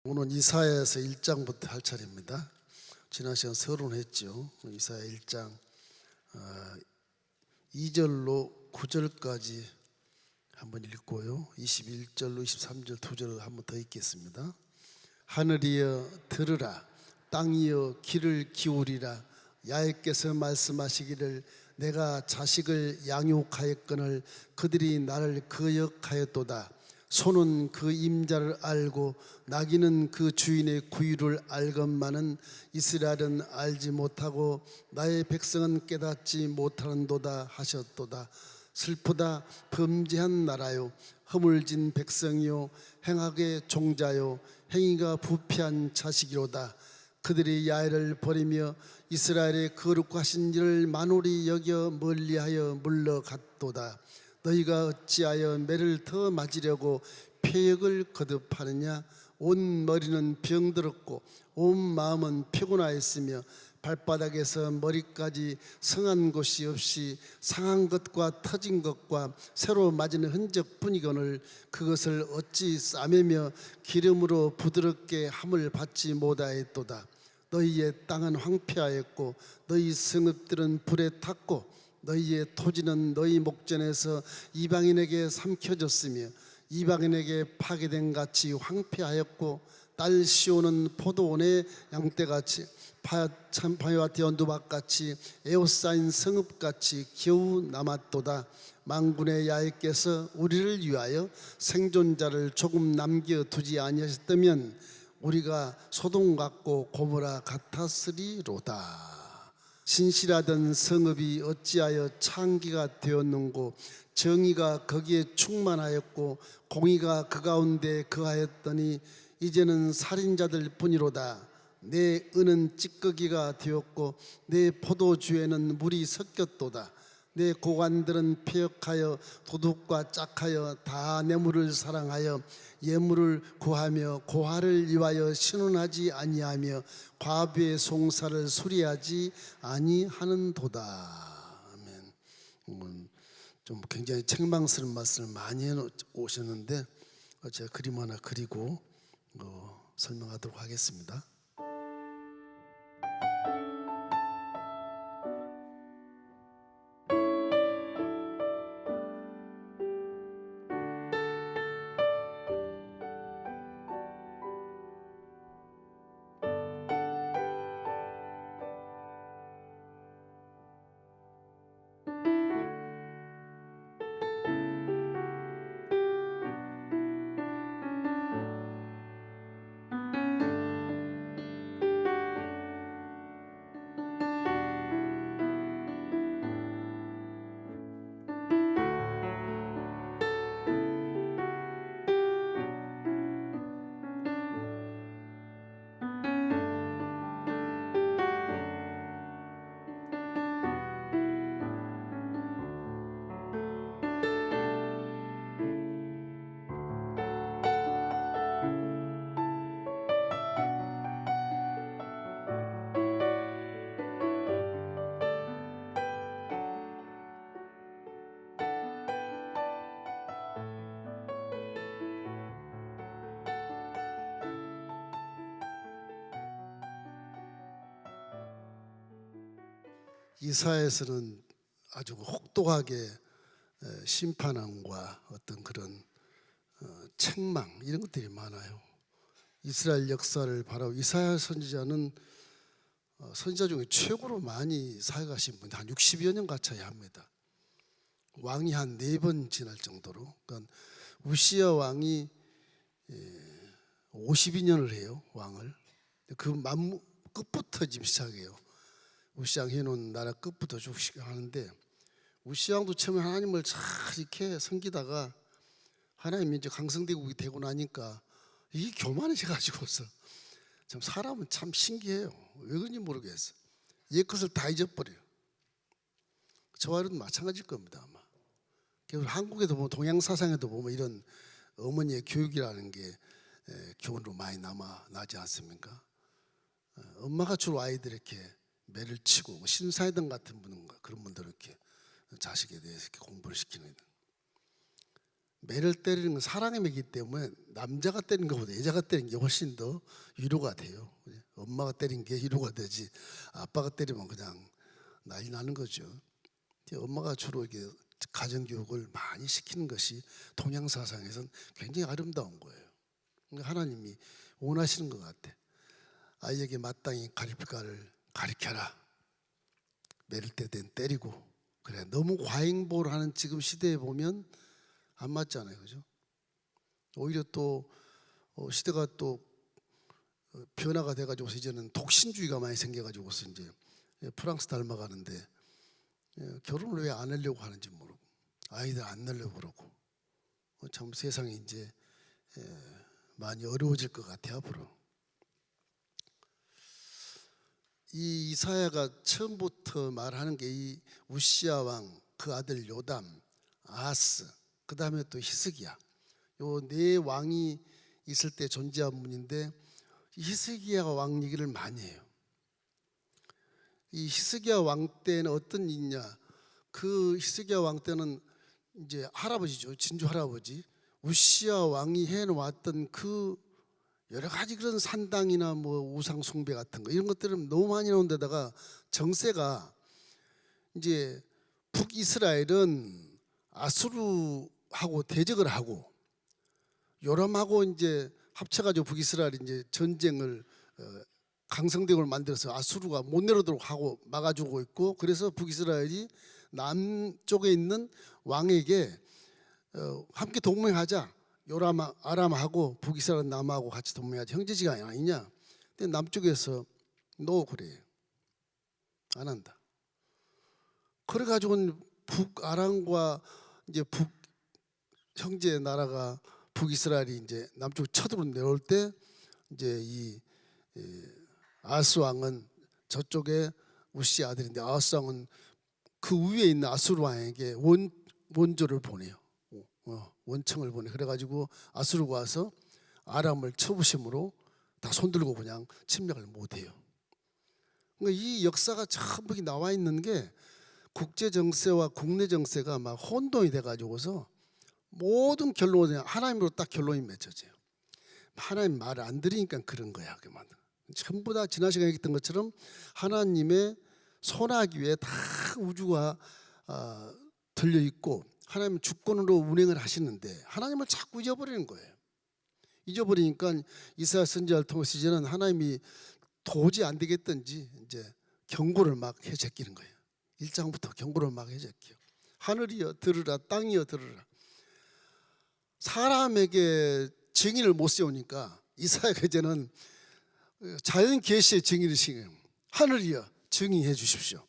오늘 이사야에서 1장부터 할 차례입니다. 지난 시간 서론했죠. 이사야 1장 2절로 9절까지 한번 읽고요. 21절로 23절 2절을 한번 더 읽겠습니다. 하늘이여 들으라, 땅이여 귀를 기울이라. 야훼께서 말씀하시기를 내가 자식을 양육하였거늘 그들이 나를 거역하였도다. 소는 그 임자를 알고 나귀는 그 주인의 구유를 알건만은 이스라엘은 알지 못하고 나의 백성은 깨닫지 못하는도다 하셨도다. 슬프다, 범죄한 나라요, 허물진 백성이요, 행악의 종자요, 행위가 부패한 자식이로다. 그들이 야훼를 버리며 이스라엘의 거룩하신 일을 만홀히 여겨 멀리하여 물러갔도다. 너희가 어찌하여 매를 더 맞으려고 폐역을 거듭하느냐? 온 머리는 병들었고 온 마음은 피곤하였으며 발바닥에서 머리까지 성한 곳이 없이 상한 것과 터진 것과 새로 맞은 흔적뿐이거늘 그것을 어찌 싸매며 기름으로 부드럽게 함을 받지 못하였도다. 너희의 땅은 황폐하였고 너희 성읍들은 불에 탔고 너희의 토지는 너희 목전에서 이방인에게 삼켜졌으며 이방인에게 파괴된 같이 황폐하였고 딸 시온은 포도원의 양떼같이 파묘와 연두박같이 에워싸인 성읍같이 겨우 남았도다. 만군의 야훼께서 우리를 위하여 생존자를 조금 남겨두지 아니하셨다면 우리가 소돔 같고 고모라 같았으리로다. 신실하던 성읍이 어찌하여 창기가 되었는고 정의가 거기에 충만하였고 공의가 그 가운데 거하였더니 이제는 살인자들 뿐이로다. 내 은은 찌꺼기가 되었고 내 포도주에는 물이 섞였도다. 내 고관들은 폐역하여 도둑과 짝하여 다 뇌물을 사랑하여 예물을 구하며 고아를 위하여 신원하지 아니하며 과부의 송사를 수리하지 아니하는도다. 아멘. 좀 굉장히 책망스러운 말씀을 많이 해 오셨는데 제가 그림 하나 그리고 설명하도록 하겠습니다. 이사야에서는 아주 혹독하게 심판함과 어떤 그런 책망 이런 것들이 많아요. 이스라엘 역사를 바라보 이사야 선지자는 선지자 중에 최고로 많이 사역하신 분, 한 60여 년 가까이 합니다. 왕이 한 4번 지날 정도로. 그러니까 우시야 왕이 52년을 해요. 왕을. 그 끝부터 지금 시작해요. 우시왕 해놓은 나라 끝부터 쭉 하는데 우시왕도 처음에 하나님을 잘 이렇게 섬기다가 하나님이 이제 강성대국이 되고 나니까 이게 교만해져가지고서 참 사람은 참 신기해요. 왜 그런지 모르겠어. 옛 것을 다 잊어버려요. 저와 여러분도 마찬가지일 겁니다 아마. 한국에도 보면 동양 사상에도 보면 이런 어머니의 교육이라는 게 교훈으로 많이 나지 않습니까? 엄마가 주로 아이들에게 매를 치고 신사이등 같은 분인가 그런 분들 이렇게 자식에 대해서 이렇게 공부를 시키는. 매를 때리는 건 사랑의 매이기 때문에 남자가 때리는 것보다 여자가 때리는 게 훨씬 더 위로가 돼요. 엄마가 때린 게 위로가 되지 아빠가 때리면 그냥 난리 나는 거죠. 엄마가 주로 이게 가정교육을 많이 시키는 것이 동양사상에서는 굉장히 아름다운 거예요. 그러니까 하나님이 원하시는 것 같아. 아이에게 마땅히 가르칠 바를 가르쳐라. 매를 때는 때리고. 그래, 너무 과잉보를 하는 지금 시대에 보면 안 맞잖아요, 그죠? 오히려 또 시대가 또 변화가 돼가지고서 이제는 독신주의가 많이 생겨가지고서 이제 프랑스 닮아가는데 결혼을 왜 안 하려고 하는지 모르고 아이들 안 낳으려고 그러고 참 세상이 이제 많이 어려워질 것 같아요 앞으로. 이 이사야가 처음부터 말하는 게 이 우시야 왕, 그 아들 요담, 아하스, 그 다음에 또 히스기야, 요 네 왕이 있을 때 존재한 분인데 히스기야 왕 얘기를 많이 해요. 이 히스기야 왕 때는 어떤 일이 있냐? 그 히스기야 왕 때는 이제 할아버지죠, 진주 할아버지 우시야 왕이 해놓았던 그 여러 가지 그런 산당이나 뭐 우상 숭배 같은 거 이런 것들은 너무 많이 나온 데다가 정세가 이제 북이스라엘은 아수르하고 대적을 하고 요람하고 이제 합쳐가지고 북이스라엘이 이제 전쟁을 강성대국을 만들어서 아수르가 못 내려오도록 하고 막아주고 있고, 그래서 북이스라엘이 남쪽에 있는 왕에게 함께 동맹하자. 요람 아람하고 북이스라엘 남하고 같이 동맹하자. 형제지간이 아니냐. 근데 남쪽에서 너 그래 안 한다. 그래가지고 북아람과 이제 북 형제 나라가 북이스라엘이 이제 남쪽 쳐들어 내려올 때 이제 이 아하스 왕은 저쪽에 우시 아들인데 아하스 왕은 그 위에 있는 아수르 왕에게 원조를 보내요. 원청을 보내. 그래가지고 아수르가 와서 아람을 쳐부심으로 다 손들고 그냥 침략을 못해요. 그러니까 이 역사가 전부 나와 있는 게 국제 정세와 국내 정세가 막 혼돈이 돼가지고서 모든 결론이 하나님으로 딱 결론이 맺혀져요. 하나님 말을 안 들으니까 그런 거야. 전부 다 지난 시간에 얘기했던 것처럼 하나님의 손아귀 위에 다 우주가 들려 있고 하나님은 주권으로 운행을 하시는데 하나님을 자꾸 잊어버리는 거예요. 잊어버리니까 이사야 선지자를 통해서 이제는 하나님이 도저히 안 되겠던지 이제 경고를 막 해제끼는 거예요. 1장부터 경고를 막 해제끼요. 하늘이여 들으라, 땅이여 들으라. 사람에게 증인을 못 세우니까 이사야가 이제는 자연 계시의 증인을 시켜요. 하늘이여 증인해 주십시오.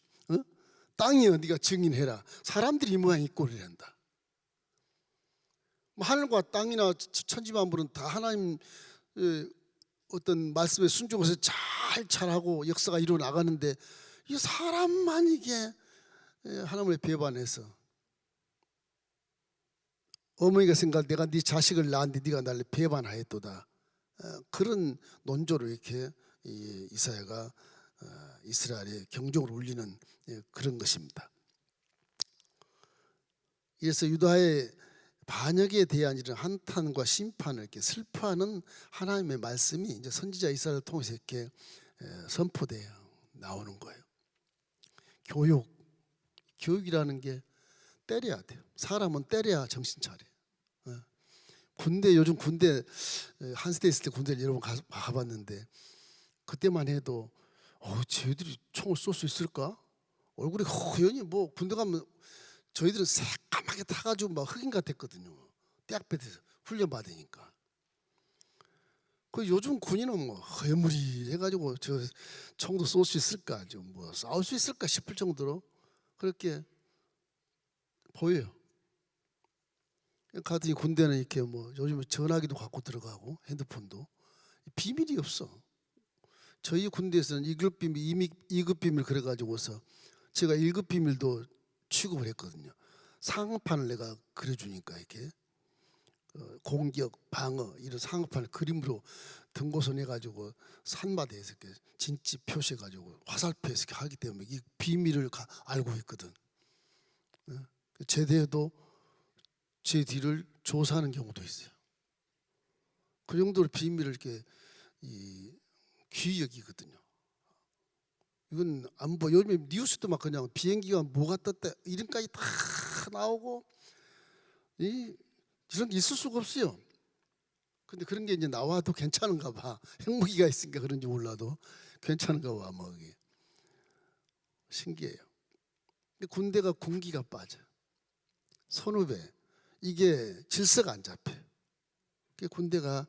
땅이여 네가 증인해라. 사람들이 이 모양 이 꼴이란다. 하늘과 땅이나 천지만물은 다 하나님 어떤 말씀에 순종해서 잘 잘하고 역사가 일어나가는데 이 사람만 이게 하나님을 배반해서 어머니가 생각할 내가 네 자식을 낳았는데 네가 나를 배반하였도다. 그런 논조로 이렇게 이사야가 이스라엘의 경종을 울리는 그런 것입니다. 그래서 유다의 반역에 대한 이런 한탄과 심판을 이렇게 슬퍼하는 하나님의 말씀이 이제 선지자 이사야를 통해서 이렇게 선포되어 나오는 거예요. 교육이라는 게 때려야 돼요. 사람은 때려야 정신 차려요. 군대 요즘 군대 한시대 있을 때 군대를 여러 번 가봤는데 그때만 해도 쟤들이 총을 쏠 수 있을까? 얼굴이 허연히 뭐 군대 가면 저희들은 새까맣게 타가지고 막 흑인 같았거든요. 대학배에서 훈련 받으니까. 그 요즘 군인은 뭐 허여물이 해가지고 저 총도 쏠 수 있을까, 좀 뭐 싸울 수 있을까 싶을 정도로 그렇게 보여요. 가더니 군대는 이렇게 뭐 요즘 전화기도 갖고 들어가고 핸드폰도 비밀이 없어. 저희 군대에서는 1급 비밀, 2급 비밀 그래가지고서 제가 1급 비밀도 취급을 했거든요. 상판을 내가 그려주니까 이렇게 공격, 방어 이런 상판을 그림으로 등고선 해가지고 산마대에서 이렇게 진지 표시해가지고 화살표에서 이렇게 하기 때문에 이 비밀을 알고 있거든. 제대도 제 뒤를 조사하는 경우도 있어요. 그 정도로 비밀을 이렇게 귀히 여기거든요. 이건 안보, 요즘에 뉴스도 막 그냥 비행기가 뭐가 떴다 이름까지 다 나오고 이런 게 있을 수가 없어요. 근데 그런 게 이제 나와도 괜찮은가 봐. 핵무기가 있으니까 그런지 몰라도 괜찮은가 봐. 뭐 이게 신기해요. 근데 군대가 군기가 빠져. 선후배 이게 질서가 안 잡혀. 군대가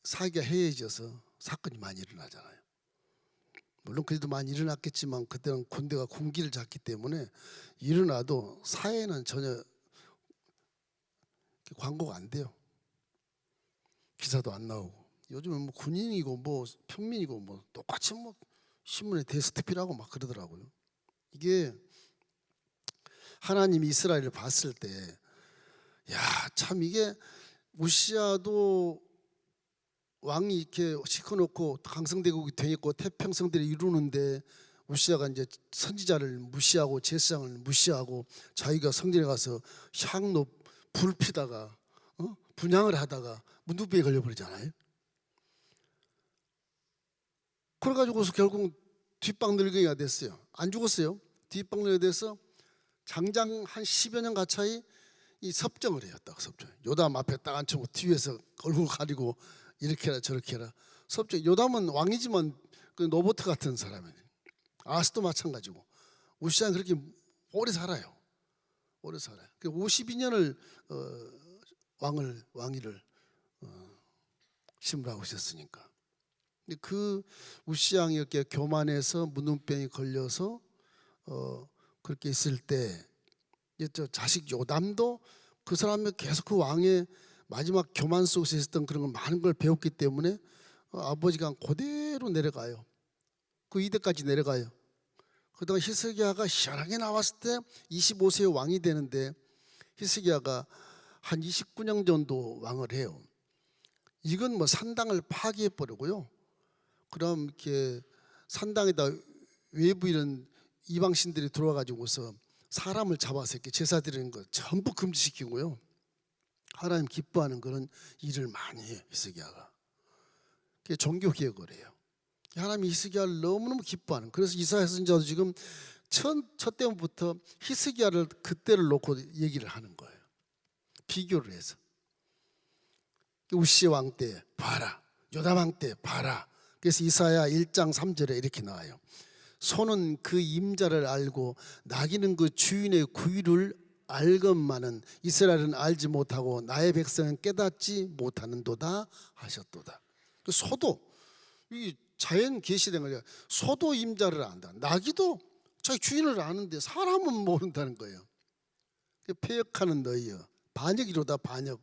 사기가 해이해져서 사건이 많이 일어나잖아요. 물론 그래도 많이 일어났겠지만 그때는 군대가 군기를 잡기 때문에 일어나도 사회는 전혀 광고가 안 돼요. 기사도 안 나오고. 요즘은 뭐 군인이고 뭐 평민이고 뭐 똑같이 뭐 신문에 데스트피라고 막 그러더라고요. 이게 하나님이 이스라엘을 봤을 때, 야, 참 이게 우시아도 왕이 이렇게 시켜놓고 강성대국이 돼 있고 태평성대를 이루는데 우시아가 이제 선지자를 무시하고 제사장을 무시하고 자기가 성전에 가서 향로 불 피다가 분향을 하다가 문둥병에 걸려버리잖아요. 그래가지고서 결국 뒷방늙은이가 됐어요. 안 죽었어요. 뒷방늙은이가 돼서 장장 한 10여 년 가차이 이 섭정을 해요. 딱 섭정. 요담 앞에 딱 앉히고 뒤에서 얼굴 가리고 이렇게 해라 저렇게 해라. 섭정. 요담은 왕이지만 그 노보트 같은 사람이에요. 아스도 마찬가지고. 우시아는 그렇게 오래 살아요. 오래 살아요. 52년을 왕위를 심부하고 있었으니까. 근데 그 우시양이 이렇게 교만해서 문둥병이 걸려서 그렇게 있을 때 저 자식 요담도 그 사람이 계속 그 왕의 마지막 교만 속에서 있었던 그런 걸 많은 걸 배웠기 때문에 아버지가 그대로 내려가요. 그 이대까지 내려가요. 그러다가 히스기야가 시원하게 나왔을 때 25세의 왕이 되는데 히스기야가 한 29년 정도 왕을 해요. 이건 뭐 산당을 파괴해 버리고요. 그럼 이렇게 산당에다 외부 이런 이방신들이 들어와 가지고서 사람을 잡아서 이렇게 제사 드리는 거 전부 금지시키고요. 하나님 기뻐하는 그런 일을 많이 해요. 히스기야가. 그게 종교 개혁을 해요. 하나님이 히스기야를 너무너무 기뻐하는. 그래서 이사야 선지자도 지금 첫 때부터 히스기야를 그때를 놓고 얘기를 하는 거예요. 비교를 해서. 우시 왕 때 봐라. 요담 왕 때 봐라. 그래서 이사야 1장 3절에 이렇게 나와요. 소는 그 임자를 알고 나귀는 그 주인의 구유를 알건만은 이스라엘은 알지 못하고 나의 백성은 깨닫지 못하는도다 하셨도다. 소도 이 자연 계시된 거예요. 소도 임자를 안다. 나귀도 자기 주인을 아는데 사람은 모른다는 거예요. 패역하는 너희여 반역이로다 반역.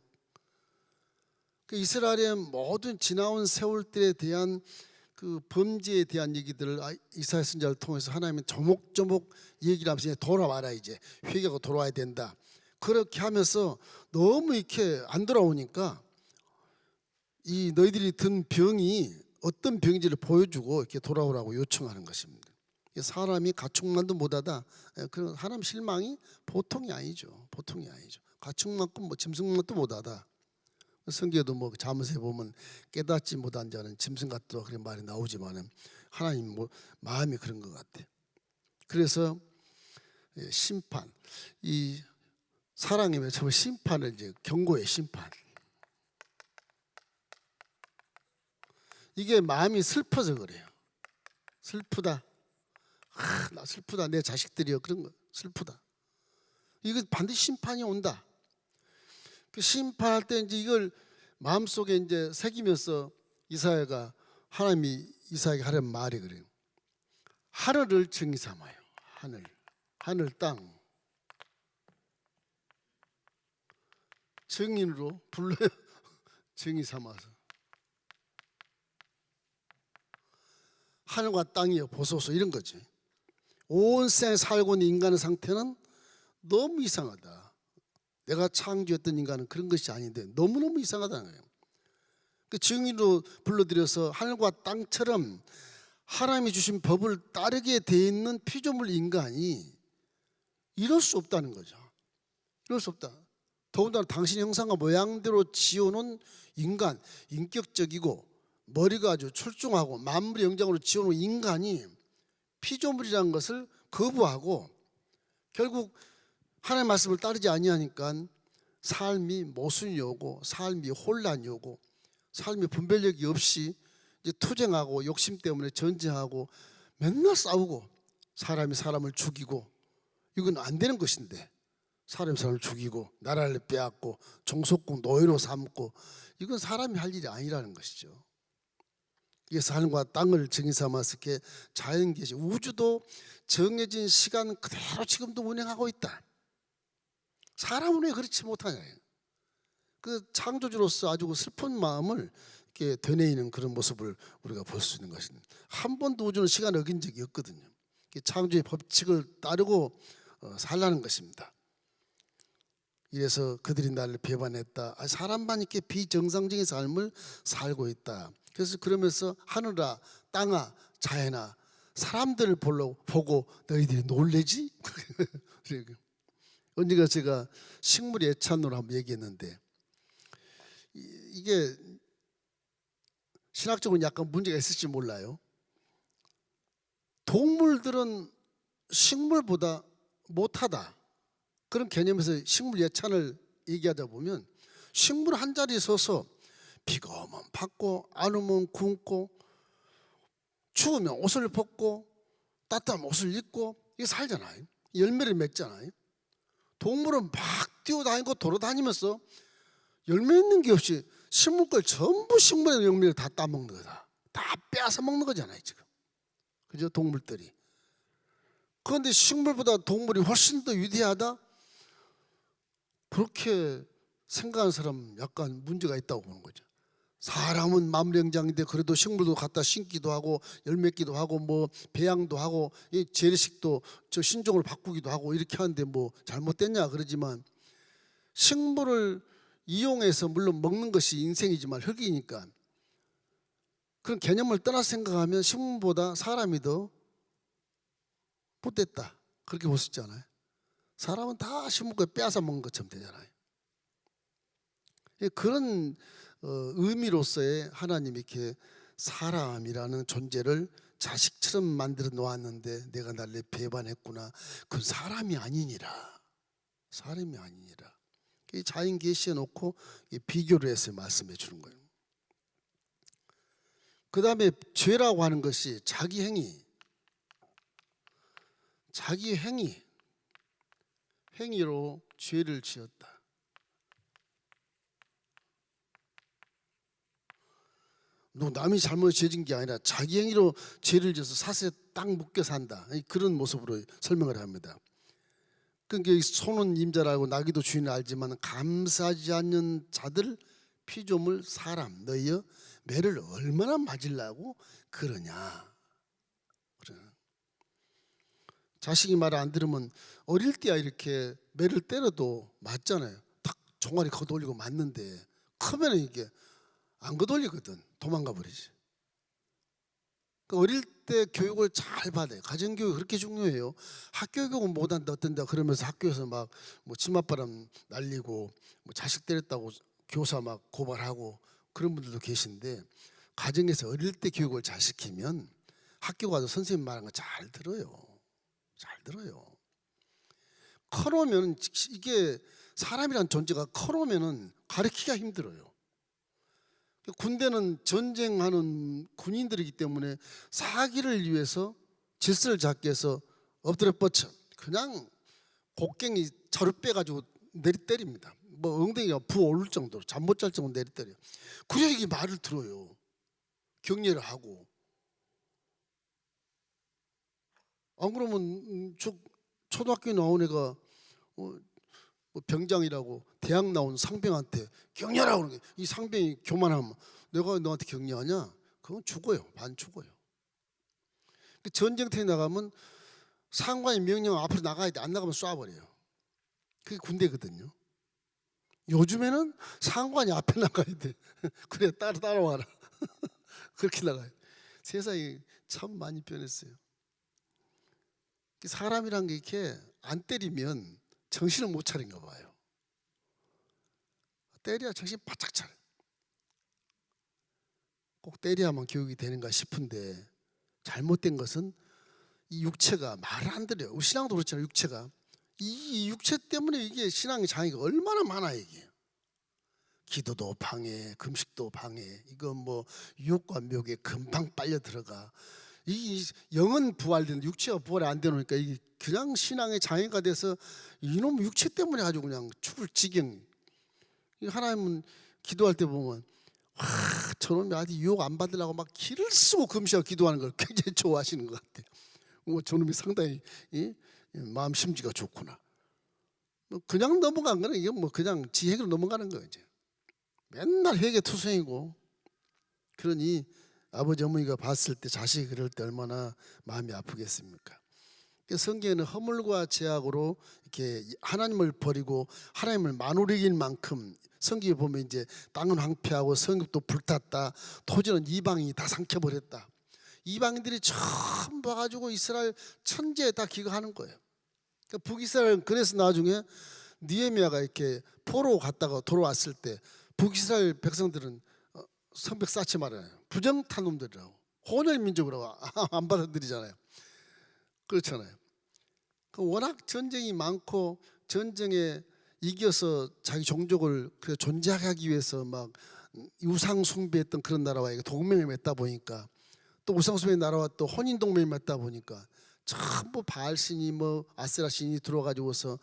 이스라엘의 모든 지나온 세월들에 대한 그 범죄에 대한 얘기들을 이사야 선지자를 통해서 하나님은 조목조목 얘기를 하면서 돌아와라 이제 회개하고 돌아와야 된다. 그렇게 하면서 너무 이렇게 안 돌아오니까 이 너희들이 든 병이 어떤 병인지를 보여주고 이렇게 돌아오라고 요청하는 것입니다. 사람이 가축만도 못하다. 그런 하나님 실망이 보통이 아니죠. 보통이 아니죠. 가축만큼 뭐 짐승만도 못하다. 성경에도 뭐 잠언에 보면 깨닫지 못한 자는 짐승 같다 그런 말이 나오지만은 하나님 뭐 마음이 그런 것 같아요. 그래서 심판, 이 사랑이면 정말 심판을 이제 경고의 심판. 이게 마음이 슬퍼서 그래요. 슬프다. 나 슬프다. 내 자식들이요. 그런 거 슬프다. 이거 반드시 심판이 온다. 그 심판할 때 이제 이걸 마음속에 이제 새기면서 이사야가 하나님이 이사야에게 하는 말이 그래요. 하늘을 정의 삼아요. 하늘 땅 정인으로 불러요. 정의 삼아서 하늘과 땅이여 보소서 이런 거지. 온 세상에 살고 있는 인간의 상태는 너무 이상하다. 내가 창조했던 인간은 그런 것이 아닌데 너무너무 이상하다는 거예요. 그 증인으로 불러들여서 하늘과 땅처럼 하나님이 주신 법을 따르게 돼 있는 피조물 인간이 이럴 수 없다는 거죠. 이럴 수 없다. 더군다나 당신 형상과 모양대로 지어놓은 인간, 인격적이고 머리가 아주 출중하고 만물의 영장으로 지어놓은 인간이 피조물이라는 것을 거부하고 결국 하나님의 말씀을 따르지 아니하니까 삶이 모순이 오고 삶이 혼란이 오고 삶이 분별력이 없이 이제 투쟁하고 욕심 때문에 전쟁하고 맨날 싸우고 사람이 사람을 죽이고 이건 안 되는 것인데 사람이 사람을 죽이고 나라를 빼앗고 종속국 노예로 삼고 이건 사람이 할 일이 아니라는 것이죠. 그래서 하늘과 땅을 정의 삼아서 이렇게 자연계시 우주도 정해진 시간 그대로 지금도 운행하고 있다. 사람은 왜 그렇지 못하냐. 그 창조주로서 아주 슬픈 마음을 이렇게 되뇌이는 그런 모습을 우리가 볼 수 있는 것입니다. 한 번도 우주는 시간을 어긴 적이 없거든요. 창조의 법칙을 따르고 살라는 것입니다. 이래서 그들이 나를 배반했다. 사람만 이렇게 비정상적인 삶을 살고 있다. 그래서 그러면서 하늘아 땅아 자연아 사람들을 보고 너희들이 놀래지? 언젠가 제가 식물 예찬으로 한번 얘기했는데 이게 신학적으로 약간 문제가 있을지 몰라요. 동물들은 식물보다 못하다 그런 개념에서 식물 예찬을 얘기하다 보면 식물 한 자리에 서서 비가 오면 받고 안 오면 굶고 추우면 옷을 벗고 따뜻하면 옷을 입고 이게 살잖아요. 열매를 맺잖아요. 동물은 막 뛰어다니고 돌아다니면서 열매 있는 게 없이 식물 걸 전부 식물의 열매를 다 따먹는 거다. 다 빼앗아 먹는 거잖아요 지금. 그죠? 동물들이. 그런데 식물보다 동물이 훨씬 더 위대하다? 그렇게 생각하는 사람 약간 문제가 있다고 보는 거죠. 사람은 만물영장인데 그래도 식물도 갖다 심기도 하고 열맺기도 하고 뭐 배양도 하고 재래식도 저 신종을 바꾸기도 하고 이렇게 하는데 뭐 잘못됐냐 그러지만 식물을 이용해서 물론 먹는 것이 인생이지만 흙이니까 그런 개념을 떠나서 생각하면 식물보다 사람이 더 못됐다 그렇게 볼 수 있잖아요. 사람은 다 식물걸 빼앗아 먹는 것처럼 되잖아요. 그런 의미로서의 하나님이 이렇게 사람이라는 존재를 자식처럼 만들어 놓았는데 내가 나를 배반했구나. 그건 사람이 아니니라. 사람이 아니니라. 자연 계시해 놓고 비교를 해서 말씀해 주는 거예요. 그 다음에 죄라고 하는 것이 자기 행위로 죄를 지었다. 남이 잘못 지은 게 아니라 자기 행위로 죄를 지어서 사슬에 딱 묶여 산다. 그런 모습으로 설명을 합니다. 그러니까 소는 임자라고 나귀도 주인을 알지만 감사하지 않는 자들 피조물 사람 너희여 매를 얼마나 맞으려고 그러냐. 자식이 말 안 들으면 어릴 때야 이렇게 매를 때려도 맞잖아요. 탁 종아리 걷어올리고 맞는데 크면 이게 안 걷어올리거든. 도망가 버리지. 어릴 때 교육을 잘 받아요. 가정교육이 그렇게 중요해요. 학교 교육은 못한다 어떤다 그러면서 학교에서 막 뭐 치맛바람 날리고 뭐 자식 때렸다고 교사 막 고발하고 그런 분들도 계신데 가정에서 어릴 때 교육을 잘 시키면 학교 가서 선생님 말하는 거 잘 들어요. 잘 들어요. 커놓으면 이게 사람이란 존재가 커놓으면 가르치기가 힘들어요. 군대는 전쟁하는 군인들이기 때문에 사기를 위해서 질서를 잡기 위해서 엎드려 뻗쳐 그냥 곡괭이 자루 빼가지고 내리 때립니다. 뭐 엉덩이가 부어오를 정도로 잠 못 잘 정도로 내리 때려요. 그래야 이게 말을 들어요. 격려를 하고. 안 그러면 초등학교 나온 애가 뭐 병장이라고 대학 나온 상병한테 격려하라고 그러는 게 이 상병이 교만하면 내가 너한테 격려하냐? 그건 죽어요. 반 죽어요. 전쟁터에 나가면 상관이 명령 앞으로 나가야 돼. 안 나가면 쏴버려요. 그게 군대거든요. 요즘에는 상관이 앞에 나가야 돼. 그래 따라와라. 그렇게 나가요. 세상이 참 많이 변했어요. 사람이란 게 이렇게 안 때리면 정신을 못 차린가 봐요. 때려야 정신 바짝 차려. 꼭 때려야만 교육이 되는가 싶은데 잘못된 것은 이 육체가 말을 안 들어요. 우리 신앙도 그렇잖아요. 육체가 이 육체 때문에 이게 신앙의 장애가 얼마나 많아 이게. 기도도 방해, 금식도 방해. 이건 뭐 유혹과 묘에 금방 빨려 들어가. 이 영은 부활되는데 육체가 부활이 안 되니까 이게 그냥 신앙의 장애가 돼서 이놈 육체 때문에 아주 그냥 죽을 지경. 하나님은 기도할 때 보면 와, 저놈이 아직 유혹 안 받으려고 막 기를 쓰고 금식하고 기도하는 걸 굉장히 좋아하시는 것 같아요. 뭐 저놈이 상당히 마음 심지가 좋구나. 뭐 그냥 넘어간 거는 이게 뭐 그냥 지혜로 넘어가는 거예요. 이제. 맨날 회개투성이고. 그러니 아버지 어머니가 봤을 때 자식이 그럴 때 얼마나 마음이 아프겠습니까? 성경에는 허물과 죄악으로 이렇게 하나님을 버리고 하나님을 만우리길 만큼 성경에 보면 이제 땅은 황폐하고 성읍도 불탔다. 토지는 이방인이 다 삼켜버렸다. 이방인들이 처음 봐가지고 이스라엘 천지에 다 기거하는 거예요. 북이스라엘은 그래서 나중에 느헤미야가 이렇게 포로 갔다가 돌아왔을 때 북이스라엘 백성들은 성벽 쌓지 말아요. 부정탄 놈들이라고. 혼혈 민족이라고 안 받아들이잖아요. 그렇잖아요. 워낙 전쟁이 많고 전쟁에 이겨서 자기 종족을 존재하게 하기 위해서 막 우상 숭배했던 그런 나라와 동맹을 맺다 보니까 또 우상 숭배 나라와 또 혼인 동맹을 맺다 보니까 전부 바알 신이 뭐 아세라 신이 들어가지고서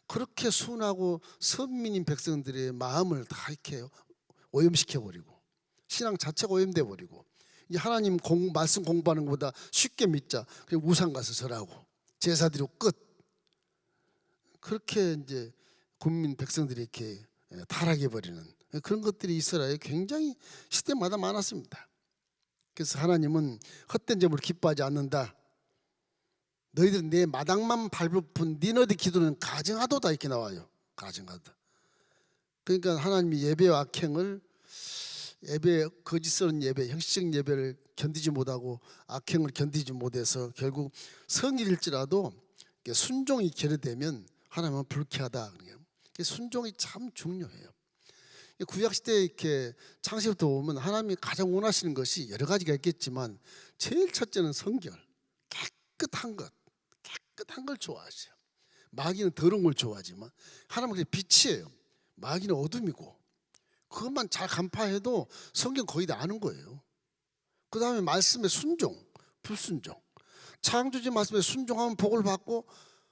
그렇게 순하고 선민인 백성들의 마음을 다 이렇게 오염시켜 버리고 신앙 자체가 오염돼 버리고 이제 하나님 말씀 공부하는 것보다 쉽게 믿자. 그냥 우상 가서 절하고 제사 드리고 끝. 그렇게 이제 국민 백성들이 이렇게 타락해 버리는 그런 것들이 이스라엘에 굉장히 시대마다 많았습니다. 그래서 하나님은 헛된 점을 기뻐하지 않는다. 너희들은 내 마당만 밟은 너희들 기도는 가증하도다 이렇게 나와요. 가증하다. 그러니까 하나님이 예배와 악행을 거짓스러운 예배, 형식적 예배를 견디지 못하고 악행을 견디지 못해서 결국 성일일지라도 순종이 결여되면 하나님은 불쾌하다. 순종이 참 중요해요. 구약시대에 이렇게 창세부터 보면 하나님이 가장 원하시는 것이 여러 가지가 있겠지만 제일 첫째는 성결, 깨끗한 걸 좋아하세요. 마귀는 더러운 걸 좋아하지만 하나님은 그게 빛이에요. 마귀는 어둠이고 그것만 잘 간파해도 성경 거의 다 아는 거예요. 그 다음에 말씀에 순종, 불순종. 창조주 말씀에 순종하면 복을 받고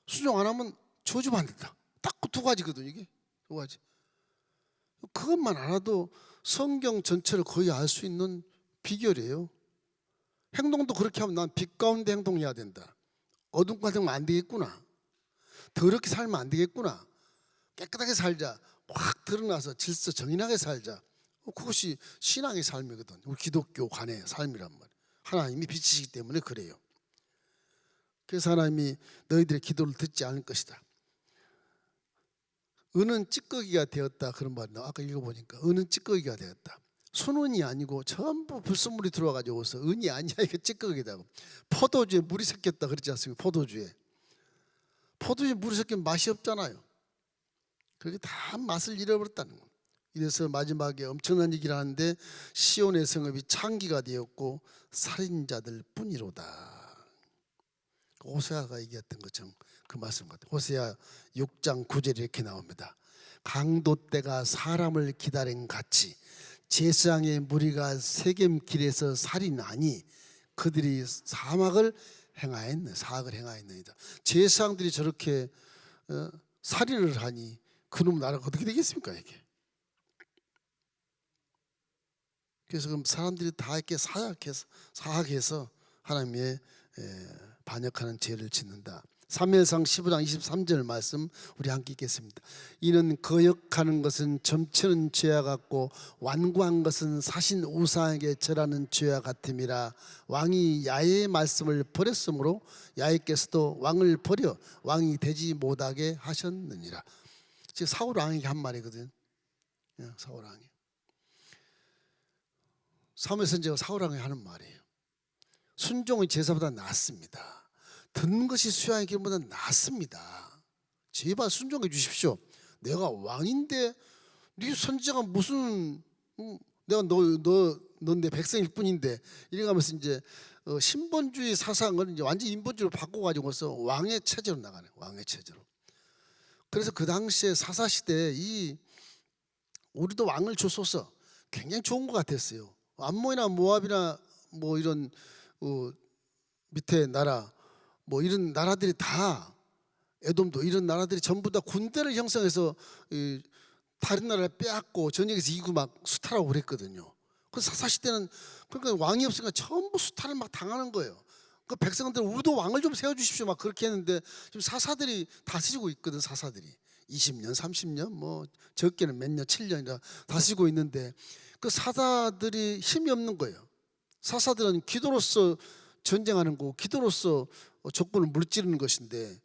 순종 안 하면 저주받는다. 딱 그 두 가지거든요. 이게 두 가지. 그것만 알아도 성경 전체를 거의 알 수 있는 비결이에요. 행동도 그렇게 하면 난 빛 가운데 행동해야 된다. 어둠 가운데 하면 안 되겠구나. 더럽게 살면 안 되겠구나. 깨끗하게 살자. 확 드러나서 질서 정연하게 살자. 그것이 신앙의 삶이거든. 우리 기독교 관의 삶이란 말이에요. 하나님이 빛이시기 때문에 그래요. 그래서 하나님이 너희들의 기도를 듣지 않을 것이다. 은은 찌꺼기가 되었다. 그런 말이 나와. 아까 읽어보니까 은은 찌꺼기가 되었다. 순은이 아니고 전부 불순물이 들어와가지고서 은이 아니야. 이게 찌꺼기다. 포도주에 물이 섞였다 그러지 않습니까? 포도주에 물이 섞이면 맛이 없잖아요. 그렇게 다 맛을 잃어버렸다는 겁니다. 이래서 마지막에 엄청난 얘기를 하는데 시온의 성읍이 창기가 되었고 살인자들 뿐이로다. 호세아가 얘기했던 것처럼 그 말씀 같아요. 호세아 6장 9절에 이렇게 나옵니다. 강도 때가 사람을 기다린 같이 제사장의 무리가 세겜길에서 살인하니 그들이 사악을 행하였느니라. 제사장들이 저렇게 살인을 하니 그놈 나라가 어떻게 되겠습니까 이게? 그래서 그럼 사람들이 다 이렇게 사악해서 하나님의 반역하는 죄를 짓는다. 사무엘상 15장 23절 말씀 우리 함께 읽겠습니다. 이는 거역하는 것은 점치는 죄와 같고 완고한 것은 사신 우상에게 절하는 죄와 같음이라. 왕이 야훼의 말씀을 버렸으므로 야훼께서도 왕을 버려 왕이 되지 못하게 하셨느니라. 지금 사울 왕에게 한 말이거든. 사울 왕이 사무엘 선지자가 사울 왕에게 하는 말이에요. 순종의 제사보다 낫습니다. 듣는 것이 수양의 길보다 낫습니다. 제발 순종해 주십시오. 내가 왕인데 네 선지자가 무슨 내가 넌 내 백성일 뿐인데 이래가면서 이제 신본주의 사상을 이제 완전 인본주의로 바꿔가지고서 왕의 체제로 나가네. 왕의 체제로. 그래서 그 당시에 사사 시대에 이 우리도 왕을 주소서 굉장히 좋은 것 같았어요. 암몬이나 모압이나 뭐 이런 밑에 나라 뭐 이런 나라들이 다 에돔도 이런 나라들이 전부 다 군대를 형성해서 다른 나라를 빼앗고 전역에서 이기고 막 수탈하고 그랬거든요. 그래서 사사 시대는 그러니까 왕이 없으니까 전부 수탈을 막 당하는 거예요. 그 백성들 우리도 왕을 좀 세워주십시오 막 그렇게 했는데 지금 사사들이 다스리고 있거든. 사사들이 20년 30년 뭐 적게는 몇 년 7년이라 다스리고 있는데 그 사사들이 힘이 없는 거예요. 사사들은 기도로서 전쟁하는 거고 기도로서 적군을 물찌르는 것인데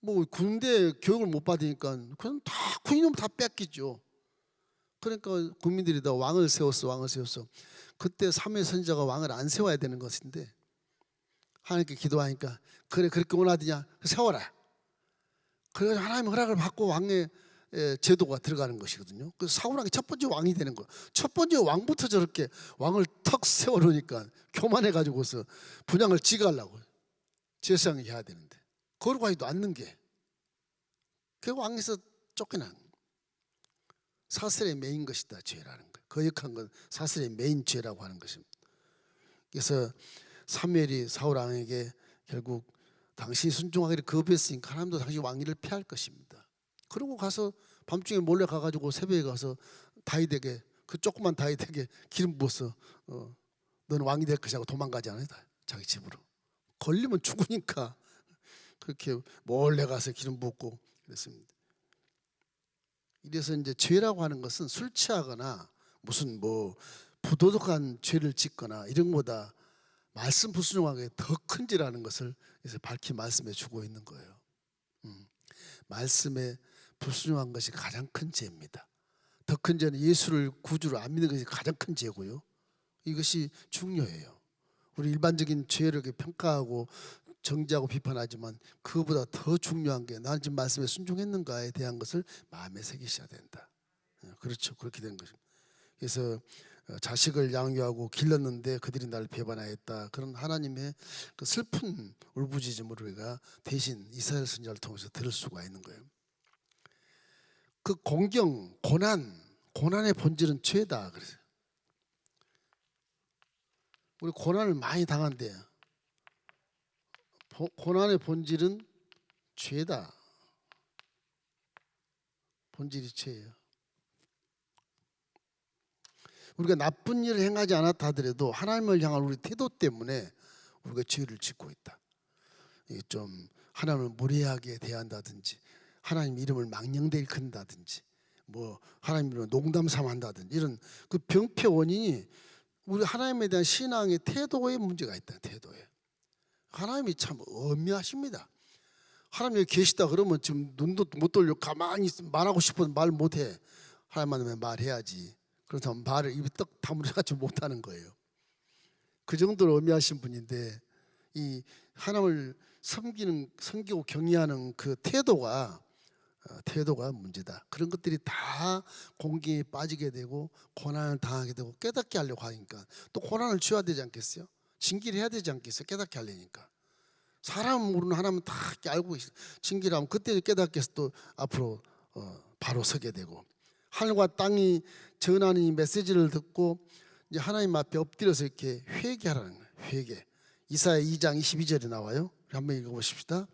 뭐 군대 교육을 못 받으니까 그냥 다 군인이면 다 뺏기죠. 그러니까 국민들이 다 왕을 세웠어. 그때 삼위 선지자가 왕을 안 세워야 되는 것인데 하나님께 기도하니까 그래 그렇게 원하더냐 세워라. 그래서 하나님 허락을 받고 왕의 제도가 들어가는 것이거든요. 그래서 사울왕이 첫 번째 왕이 되는 거예요. 첫 번째 왕부터 저렇게 왕을 턱 세워놓으니까 교만해가지고서 분양을 지가 하려고 제사장이 해야 되는데 거룩 하지도 않는 게 그 왕에서 쫓겨난 사슬의 매인 것이다. 죄라는 거예요. 거역한 건 사슬의 매인 죄라고 하는 것입니다. 그래서 사무엘이 사울 왕에게 결국 당신이 순종하기를 거부했으니까 하나님도 당신 왕위를 피할 것입니다. 그러고 가서 밤중에 몰래 가가지고 새벽에 가서 다윗에게 그 조그만 다윗에게 기름 부어서 너는 왕이 될 것이라고 도망가지 않아요. 자기 집으로. 걸리면 죽으니까 그렇게 몰래 가서 기름 붓고 그랬습니다. 이래서 이제 죄라고 하는 것은 술 취하거나 무슨 뭐 부도덕한 죄를 짓거나 이런 것보다 말씀 불순종하게 더 큰 죄라는 것을 이제 밝히 말씀해 주고 있는 거예요. 말씀에 불순종한 것이 가장 큰 죄입니다. 더 큰 죄는 예수를 구주로 안 믿는 것이 가장 큰 죄고요. 이것이 중요해요. 우리 일반적인 죄를 평가하고 정죄하고 비판하지만 그보다 더 중요한 게 나는 지금 말씀에 순종했는가에 대한 것을 마음에 새기셔야 된다. 그렇죠. 그렇게 된 것입니다. 그래서 자식을 양육하고 길렀는데 그들이 나를 배반하였다. 그런 하나님의 그 슬픈 울부짖음을 우리가 대신 이스라엘 선지자를 통해서 들을 수가 있는 거예요. 그 공경, 고난의 본질은 죄다. 그래서 우리 고난을 많이 당한대. 고난의 본질은 죄다. 본질이 죄예요. 우리가 나쁜 일을 행하지 않았다 하더라도 하나님을 향한 우리 태도 때문에 우리가 죄를 짓고 있다. 좀 하나님을 무례하게 대한다든지 하나님 이름을 망령되게 큰다든지 뭐 하나님 이름을 농담 삼아 한다든지 이런 그 병폐 원인이 우리 하나님에 대한 신앙의 태도에 문제가 있다. 태도에. 하나님이 참 엄미하십니다. 하나님 여기 계시다 그러면 지금 눈도 못 돌려 가만히 말하고 싶어도 말 못해. 하나님만 말해야지. 그렇다면 말을 입에 떡 다물어가지고 못하는 거예요. 그 정도로 엄미하신 분인데 이 하나님을 섬기고 경외하는 그 태도가 문제다. 그런 것들이 다 공경에 빠지게 되고 고난을 당하게 되고 깨닫게 하려고 하니까 또 고난을 줘야 되지 않겠어요? 징계를 해야 되지 않겠어요? 깨닫게 하려니까. 사람 모르는 하나님은 다 알고 징계를 하면 그때 깨닫게 해서 또 앞으로 바로 서게 되고 하늘과 땅이 전하는 이 메시지를 듣고 이제 하나님 앞에 엎드려서 이렇게 회개하라는 거예요. 회개. 이사야 2장 22절에 나와요. 한번 읽어보십시다.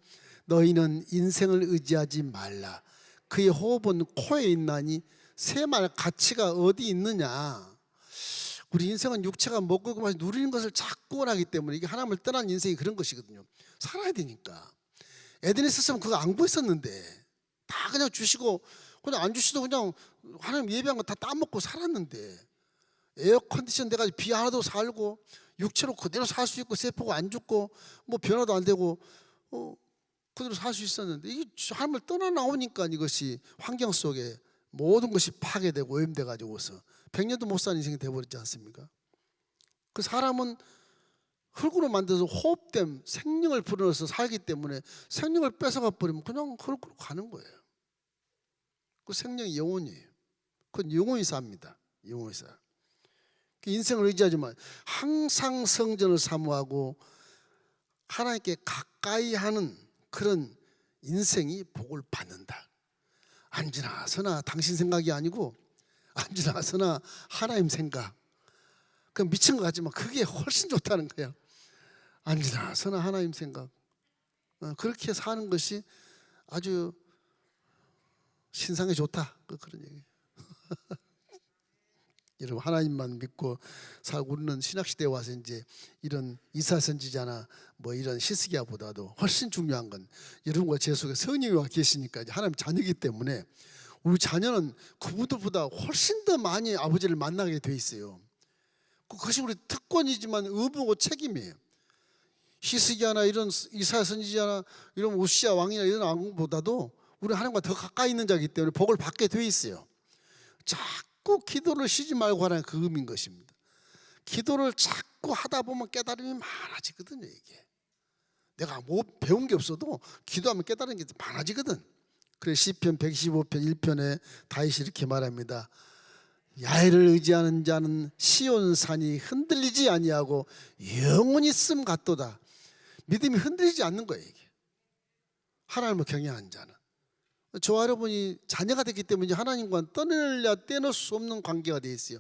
너희는 인생을 의지하지 말라. 그의 호흡은 코에 있나니 세말 가치가 어디 있느냐. 우리 인생은 육체가 먹고 마시 누리는 것을 자꾸 원하기 때문에 이게 하나님을 떠난 인생이 그런 것이거든요. 살아야 되니까. 에덴에 있었으면 그거 안 구했었는데 다 그냥 주시고 그냥 안 주시도 그냥 하나님 예배한 거 다 따먹고 살았는데 에어컨디션 돼가지고 비 하나도 살고 육체로 그대로 살 수 있고 세포가 안 죽고 뭐 변화도 안 되고 그대로 살 수 있었는데 이게 하나님을 떠나 나오니까 이것이 환경 속에 모든 것이 파괴되고 오염돼 가지고서 100년도 못 사는 인생이 돼버렸지 않습니까? 그 사람은 흙으로 만들어서 호흡됨 생명을 불어넣어서 살기 때문에 생명을 뺏어가 버리면 그냥 흙으로 가는 거예요. 그 생명이 영혼이에요. 그건 영원히 삽니다. 영원히 사. 인생을 의지하지만 항상 성전을 사모하고 하나님께 가까이 하는 그런 인생이 복을 받는다. 앉으나 서나 당신 생각이 아니고 앉으나 서나 하나님 생각. 그 미친 것 같지만 그게 훨씬 좋다는 거야. 앉으나 서나 하나님 생각. 그렇게 사는 것이 아주 신상에 좋다. 그런 얘기예요. 여러분, 하나님만 믿고 살고 우리는 신학시대에 와서 이제 이런 이사선지자나 뭐 이런 히스기야보다도 훨씬 중요한 건 여러분과 제 속에 성령이 와 계시니까 이제 하나님 자녀이기 때문에 우리 자녀는 그분들보다 훨씬 더 많이 아버지를 만나게 돼 있어요. 그것이 우리 특권이지만 의무고 책임이에요. 히스기야나 이런 이사야 선지자나 이런 우시야 왕이나 이런 왕보다도 우리 하나님과 더 가까이 있는 자이기 때문에 복을 받게 돼 있어요. 자꾸 기도를 쉬지 말고 하라는 그 의미인 것입니다. 기도를 자꾸 하다 보면 깨달음이 많아지거든요. 이게 내가 뭐 배운 게 없어도 기도하면 깨달은 게 많아지거든. 그래서 시편 115편 1편에 다윗이 이렇게 말합니다. 야훼를 의지하는 자는 시온산이 흔들리지 아니하고 영원히 씀 같도다. 믿음이 흔들리지 않는 거예요. 이게 하나님을 경외하는 자는. 저와 여러분이 자녀가 됐기 때문에 하나님과 떼낼 수 없는 관계가 되어 있어요.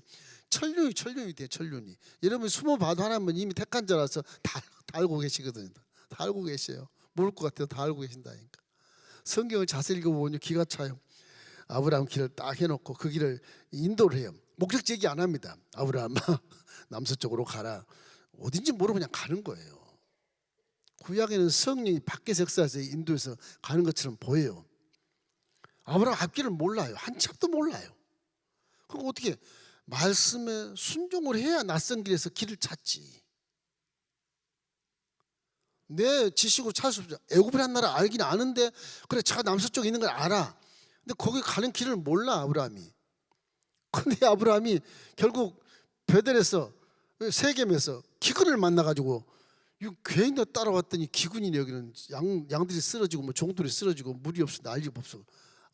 천륜이 돼요. 천륜이. 여러분이 숨어봐도 하나님은 이미 택한 자라서 다 알고 계시거든요. 다 알고 계셔요. 모를 것 같아요. 다 알고 계신다니까. 성경을 자세히 읽어보면 기가 차요. 아브라함 길을 딱 해놓고 그 길을 인도를 해요. 목적지 얘기 안 합니다. 아브라함아 남서쪽으로 가라. 어딘지 모르고 그냥 가는 거예요. 구약에는 성령이 밖에서 역사해서 인도에서 가는 것처럼 보여요. 아브라함 앞길을 몰라요. 한치 앞도 몰라요. 그럼 어떻게 말씀에 순종을 해야 낯선 길에서 길을 찾지. 내 지식으로 찾을 수 없죠. 애굽이라는 나라 알긴 아는데 그래 제가 남서쪽에 있는 걸 알아. 근데 거기 가는 길을 몰라 아브라함이. 근데 아브라함이 결국 베델에서 세겜에서 기근을 만나가지고 괜히 따라왔더니 기근이네. 여기는 양들이 쓰러지고 뭐 종들이 쓰러지고 물이 없어 난리가 없어.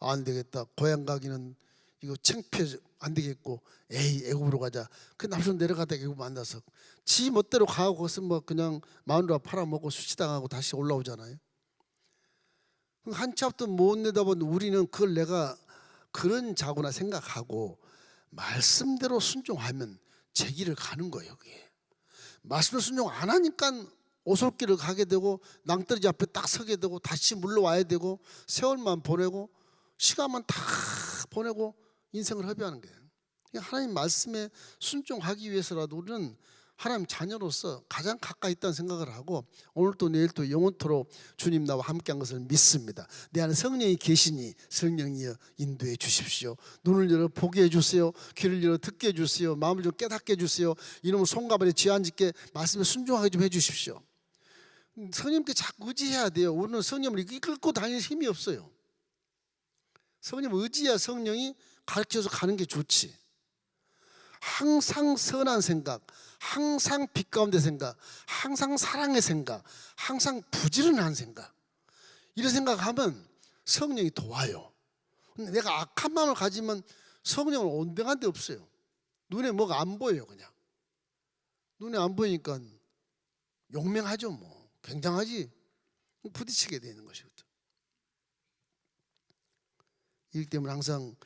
안 되겠다. 고향 가기는 이거 창피해 안 되겠고 에이 애굽으로 가자. 그 남선 내려가다 애굽 만나서 지 멋대로 가고 거기서 뭐 그냥 마누라 팔아먹고 수치당하고 다시 올라오잖아요. 한치 앞도 못 내다본 우리는 그걸 내가 그런 자구나 생각하고 말씀대로 순종하면 제 길을 가는 거예요. 그게. 말씀대로 순종 안 하니까 오솔길을 가게 되고 낭떠러지 앞에 딱 서게 되고 다시 물러와야 되고 세월만 보내고 시간만 다 보내고 인생을 허비하는 거예요. 하나님 말씀에 순종하기 위해서라도 우리는 하나님 자녀로서 가장 가까이 있다는 생각을 하고 오늘도 내일도 영원토록 주님 나와 함께한 것을 믿습니다. 내 안에 성령이 계시니 성령이여 인도해 주십시오. 눈을 열어 보게 해주세요. 귀를 열어 듣게 해주세요. 마음을 좀 깨닫게 해주세요. 이놈을 손과 발에 쥐 앉게 말씀에 순종하게 좀 해주십시오. 성령님께 자꾸 의지해야 돼요. 우리는 성령을 이끌고 다닐 힘이 없어요. 성령을 의지해야 성령이 가르쳐서 가는 게 좋지. 항상 선한 생각, 항상 빛 가운데 생각, 항상 사랑의 생각, 항상 부지런한 생각, 이런 생각하면 성령이 도와요. 근데 내가 악한 마음을 가지면 성령은 온병한 데 없어요. 눈에 뭐가 안 보여요. 그냥 눈에 안 보이니까 용맹하죠. 뭐 굉장하지. 부딪히게 되는 것이거든. 이 때문에 항상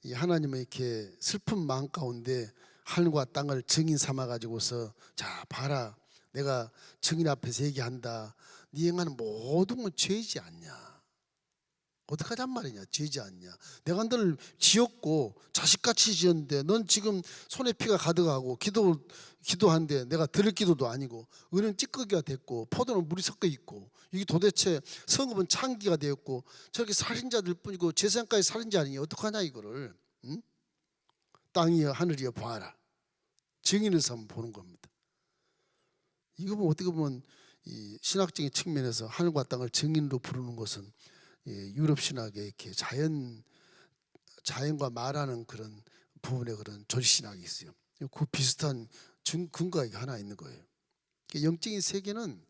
이 하나님의 이렇게 슬픈 마음 가운데 하늘과 땅을 증인 삼아 가지고서 자 봐라 내가 증인 앞에서 얘기한다. 네 행하는 모든 건 죄지 않냐. 어떡하잔 말이냐. 죄지 않냐. 내가 너를 지었고 자식같이 지었는데 넌 지금 손에 피가 가득하고 기도하는데 내가 들을 기도도 아니고 은은 찌꺼기가 됐고 포도는 물이 섞여 있고 이게 도대체 성읍은 창기가 되었고 저렇게 살인자들 뿐이고 제사장까지 살인자 아니냐. 어떡하냐 이거를. 응? 땅이여 하늘이여 보아라. 증인을 삼아 보는 겁니다. 이거 보면 어떻게 보면 이 신학적인 측면에서 하늘과 땅을 증인으로 부르는 것은 유럽 신학의 이렇게 자연과 말하는 그런 부분에 그런 조직신학이 있어요. 그 비슷한 근거가 하나 있는 거예요. 영적인 세계는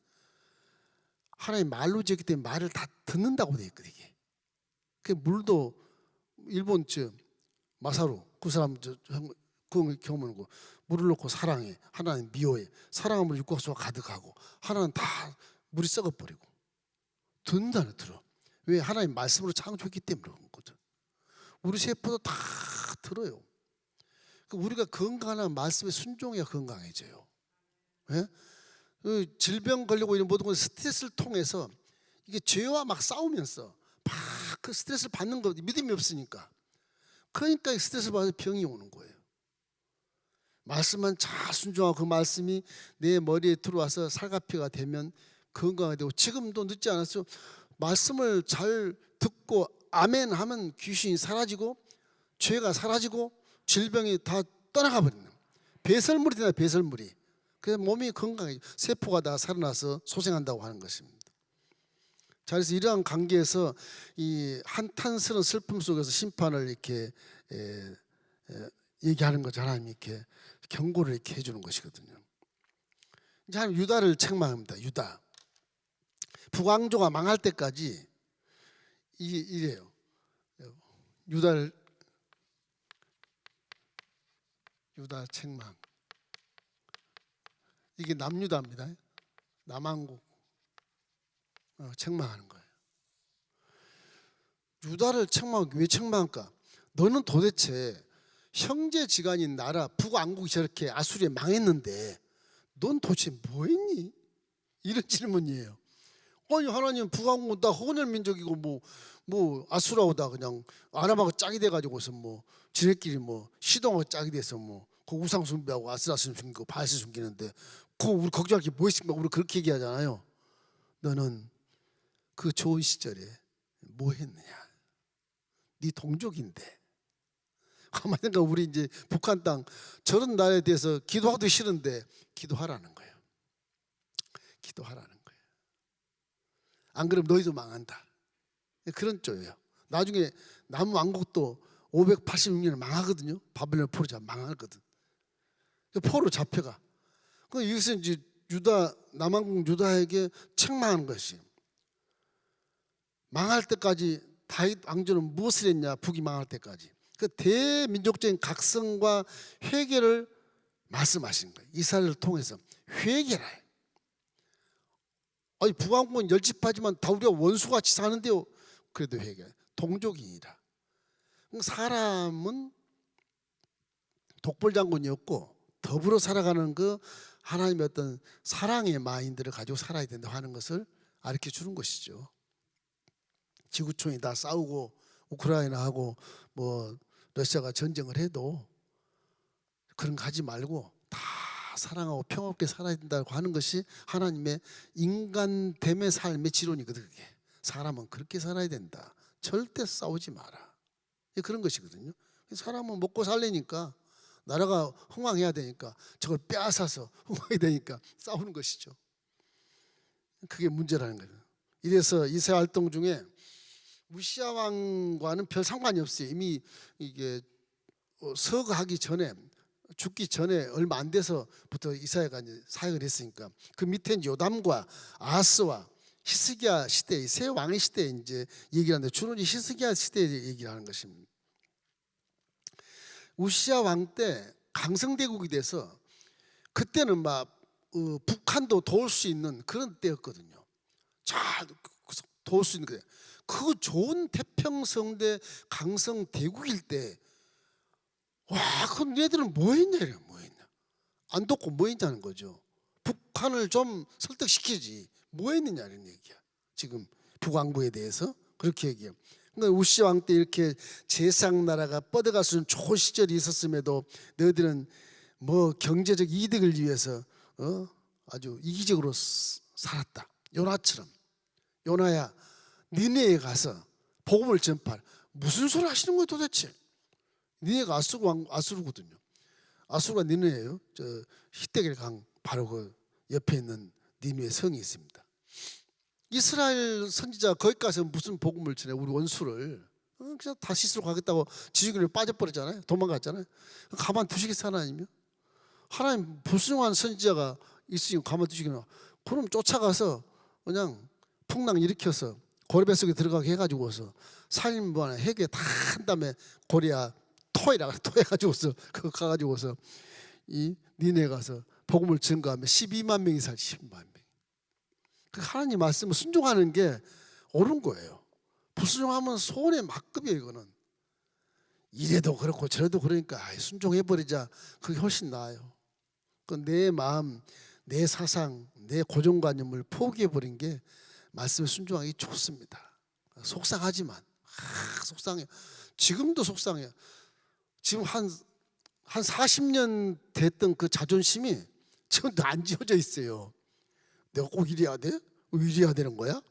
하나의 말로 지었기 때문에 말을 다 듣는다고 되어 있거든요. 이게. 그 물도 일본 마사루 그 사람 그 경험하고 물을 넣고 사랑해, 하나는 미워해. 사랑하면 육각수가 가득하고 하나는 다 물이 썩어버리고. 듣는다는 들어. 왜? 하나님 말씀으로 창조했기 때문에 그런 거거든. 우리 세포도 다 들어요. 우리가 건강한 말씀에 순종해야 건강해져요. 예? 질병 걸리고 이런 모든 건 스트레스를 통해서 이게 죄와 막 싸우면서 막 그 스트레스를 받는 거 믿음이 없으니까. 그러니까 스트레스 받아서 병이 오는 거예요. 말씀만 잘 순종하고 그 말씀이 내 머리에 들어와서 살갑이가 되면 건강하게 되고, 지금도 늦지 않았어요. 말씀을 잘 듣고 아멘 하면 귀신이 사라지고 죄가 사라지고 질병이 다 떠나가 버리는 배설물이 되나, 배설물이. 그래서 몸이 건강해져. 세포가 다 살아나서 소생한다고 하는 것입니다. 자, 그래서 이러한 관계에서 이 한탄스러운 슬픔 속에서 심판을 이렇게 얘기하는 거죠. 하나님이 이렇게 경고를 이렇게 해주는 것이거든요. 이제 하나님 유다를 책망합니다. 유다. 북왕조가 망할 때까지 이래요. 유다 책망. 이게 남유다입니다. 남왕국 책망하는 거예요. 유다를 책망하기 왜 책망할까? 너는 도대체 형제지간인 나라 북왕국이 저렇게 아수리에 망했는데 넌 도대체 뭐했니? 이런 질문이에요. 아니, 하나님 북왕국 다 혼혈 민족이고 뭐 아수라오다 그냥 아람하고 짝이 돼가지고서 뭐 지네끼리 뭐 시동하고 짝이 돼서 뭐 그 우상 숭배하고 아스라 숨기고 바알스 숨기는데 그거 우리 걱정할 게 뭐 있습니까? 우리 그렇게 얘기하잖아요. 너는 그 좋은 시절에 뭐 했느냐? 네 동족인데. 가만히 생각해, 우리 이제 북한 땅 저런 나라에 대해서 기도하기도 싫은데 기도하라는 거예요. 기도하라는 거예요. 안 그러면 너희도 망한다. 그런 쪽이에요. 나중에 남왕국도 586년에 망하거든요. 바벨론 포로 잡아 망하거든. 포로 잡혀가. 이것은 이제 남왕국 유다에게 책망하는 것이, 망할 때까지 다윗 왕조는 무엇을 했냐? 북이 망할 때까지 그 대민족적인 각성과 회개를 말씀하신 거예요. 이스라엘을 통해서 회개라. 아니, 북왕국은 열집하지만 다 우리가 원수같이 사는데요. 그래도 회개. 동족이니라. 사람은 독불장군이었고 더불어 살아가는 그 하나님의 어떤 사랑의 마인드를 가지고 살아야 된다 하는 것을 가르쳐 주는 것이죠. 지구촌이 다 싸우고 우크라이나하고 뭐 러시아가 전쟁을 해도 그런 거 하지 말고 다 사랑하고 평화롭게 살아야 된다고 하는 것이 하나님의 인간됨의 삶의 지론이거든. 그게 사람은 그렇게 살아야 된다. 절대 싸우지 마라. 그런 것이거든요. 사람은 먹고 살려니까, 나라가 흥왕해야 되니까 저걸 빼앗아서 흥왕해야 되니까 싸우는 것이죠. 그게 문제라는 거예요. 이래서 이스라엘 활동 중에 우시야 왕과는 별 상관이 없어요. 이미 이게 서거하기 전에, 죽기 전에 얼마 안 돼서부터 이사야가 이제 사역을 했으니까 그 밑에 요담과 아하스와 히스기야 시대, 세 왕의 시대에 이제 얘기를 하는데 주로 히스기야 시대에 얘기를 하는 것입니다. 우시야 왕 때 강성대국이 돼서 그때는 막 북한도 도울 수 있는 그런 때였거든요. 잘 도울 수 있는 거예요. 그 좋은 태평성대 강성대국일 때, 와, 그럼 얘들은 뭐 했냐? 안 돕고 뭐 했냐는 거죠. 북한을 좀 설득시키지 뭐 했느냐 이런 얘기야. 지금 북왕국에 대해서 그렇게 얘기해요. 그러니까 우시야 왕 때 이렇게 제상 나라가 뻗어갈 수 있는 좋은 시절이 있었음에도 너희들은 뭐 경제적 이득을 위해서 아주 이기적으로 살았다. 요나처럼. 요나야, 니네에 가서 복음을 전파할. 무슨 소리 하시는 거예요 도대체? 니네가 아수르거든요. 아수르가 니네예요. 저 히데겔 강 바로 그 옆에 있는 니네 성이 있습니다. 이스라엘 선지자 거기 가서 무슨 복음을 전해? 우리 원수를 그냥 다시스로 가겠다고 지주교에 빠져버렸잖아요. 도망갔잖아요. 가만 두시겠어요 하나님이요? 하나님 불순종한 선지자가 있으니 가만 두시겠나? 그럼 쫓아가서 그냥 풍랑 일으켜서 고래 뱃속에 들어가게 해가지고서 살인범 회개 다 한 다음에 고래야 톡 토해가지고서 그거 가가지고서 이 니네 가서 복음을 증거하면 12만 명이 살지. 12만 명. 그 하나님 말씀을 순종하는 게 옳은 거예요. 불순종하면 소원의 막급이에요. 이거는 이래도 그렇고 저래도 그러니까 순종해버리자. 그게 훨씬 나아요. 내 마음, 내 사상, 내 고정관념을 포기해버린 게 말씀에 순종하기 좋습니다. 속상하지만 속상해요. 지금도 속상해요. 지금 한 40년 됐던 그 자존심이 지금도 안 지워져 있어요. 내가 꼭 이래야 돼? 이래야 되는 거야?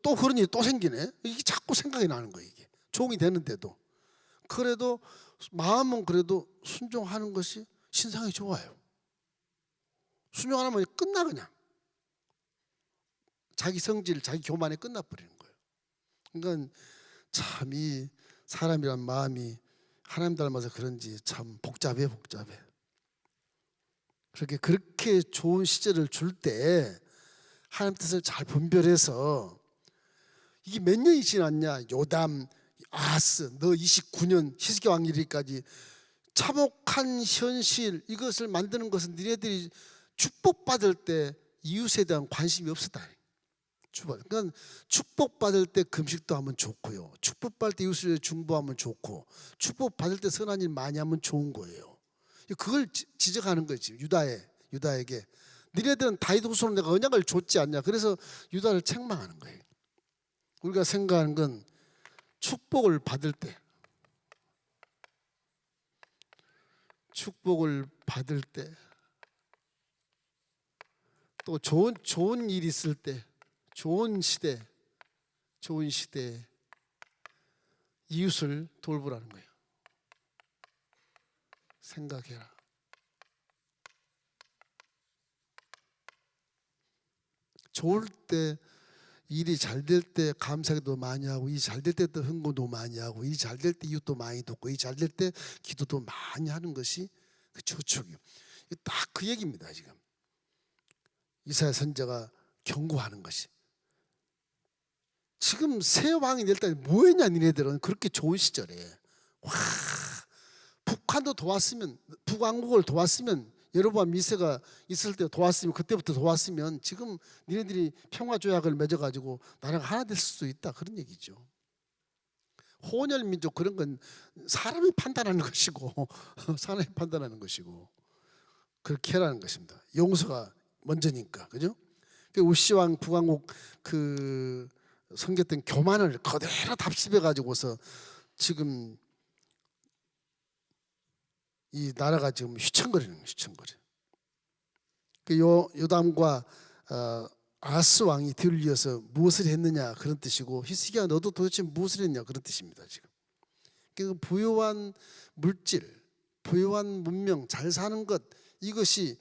또 그런 일이 또 생기네. 이게 자꾸 생각이 나는 거예요. 이게 종이 되는데도. 그래도 마음은 그래도 순종하는 것이 신상이 좋아요. 순종 안 하면 끝나. 그냥 자기 성질, 자기 교만에 끝나버리는 거예요. 그러니까 참 이 사람이란 마음이 하나님 닮아서 그런지 참 복잡해. 그렇게 좋은 시절을 줄 때 하나님 뜻을 잘 분별해서, 이게 몇 년이 지났냐. 요담, 아하스, 너 29년 히스기야 왕 이르기까지 참혹한 현실, 이것을 만드는 것은 니네들이 축복받을 때 이웃에 대한 관심이 없었다. 그러니까 축복받을 때 금식도 하면 좋고요, 축복받을 때 이웃을 중보하면 좋고, 축복받을 때 선한 일 많이 하면 좋은 거예요. 그걸 지적하는 거지. 유다에게 니네들은 다윗 후손으로 내가 언약을 줬지 않냐. 그래서 유다를 책망하는 거예요. 우리가 생각하는 건 축복을 받을 때, 또 좋은 일이 있을 때, 좋은 시대 이웃을 돌보라는 거예요. 생각해라. 좋을 때, 일이 잘 될 때 감사기도 많이 하고, 이 잘 될 때 또 흥분도 많이 하고, 이 잘 될 때 이웃도 많이 돕고, 이 잘 될 때 기도도 많이 하는 것이 그 저축이에요. 딱 그 얘기입니다. 지금 이사야 선지자가 경고하는 것이, 지금 새 왕이 될 때 뭐했냐. 니네들은 그렇게 좋은 시절에 북한도 도왔으면, 북왕국을 도왔으면, 여로보암 미세가 있을 때 도왔으면, 그때부터 도왔으면 지금 니네들이 평화조약을 맺어가지고 나라가 하나 될 수도 있다, 그런 얘기죠. 혼혈민족 그런 건 사람이 판단하는 것이고 사람이 판단하는 것이고, 그렇게 하라는 것입니다. 용서가 먼저니까. 그죠? 우시왕 북왕국 그 섬겼던 교만을 그대로 답습해 가지고서 지금 이 나라가 지금 휘청거리는 거예요. 요담과 아하스 왕이 들려서 무엇을 했느냐, 그런 뜻이고, 히스기야 너도 도대체 무엇을 했냐, 그런 뜻입니다. 지금 그 부유한 물질, 부유한 문명, 잘 사는 것, 이것이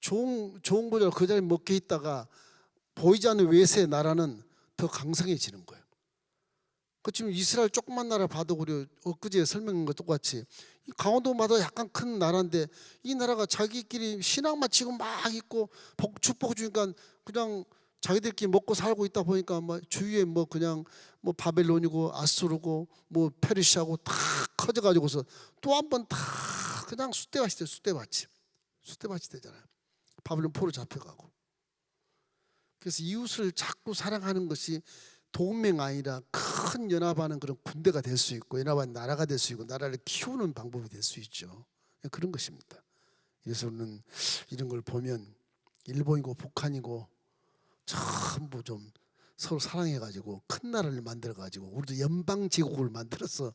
좋은 거죠. 그 자리에 먹혀 있다가 보이지 않는 외세의 나라는 더 강성해지는 거예요. 지금 이스라엘 조그만 나라 봐도 그래요. 엊그제 설명한 것 똑같이 강원도마다 약간 큰 나라인데, 이 나라가 자기끼리 신앙 마치고 막 있고 축복 주니까 그냥 자기들끼리 먹고 살고 있다 보니까 주위에 그냥 바벨론이고 아수르고 페르시아고 다 커져가지고서 또 한 번 다 그냥 숫대밭이 돼요. 숫대밭이 되잖아요. 바벨론 포로 잡혀가고. 그래서 이웃을 자꾸 사랑하는 것이 동맹 아니라 큰 연합하는 그런 군대가 될 수 있고, 연합한 나라가 될 수 있고, 나라를 키우는 방법이 될 수 있죠. 그런 것입니다. 그래서 우리는 이런 걸 보면 일본이고 북한이고 전부 좀 서로 사랑해가지고 큰 나라를 만들어가지고, 우리도 연방제국을 만들어서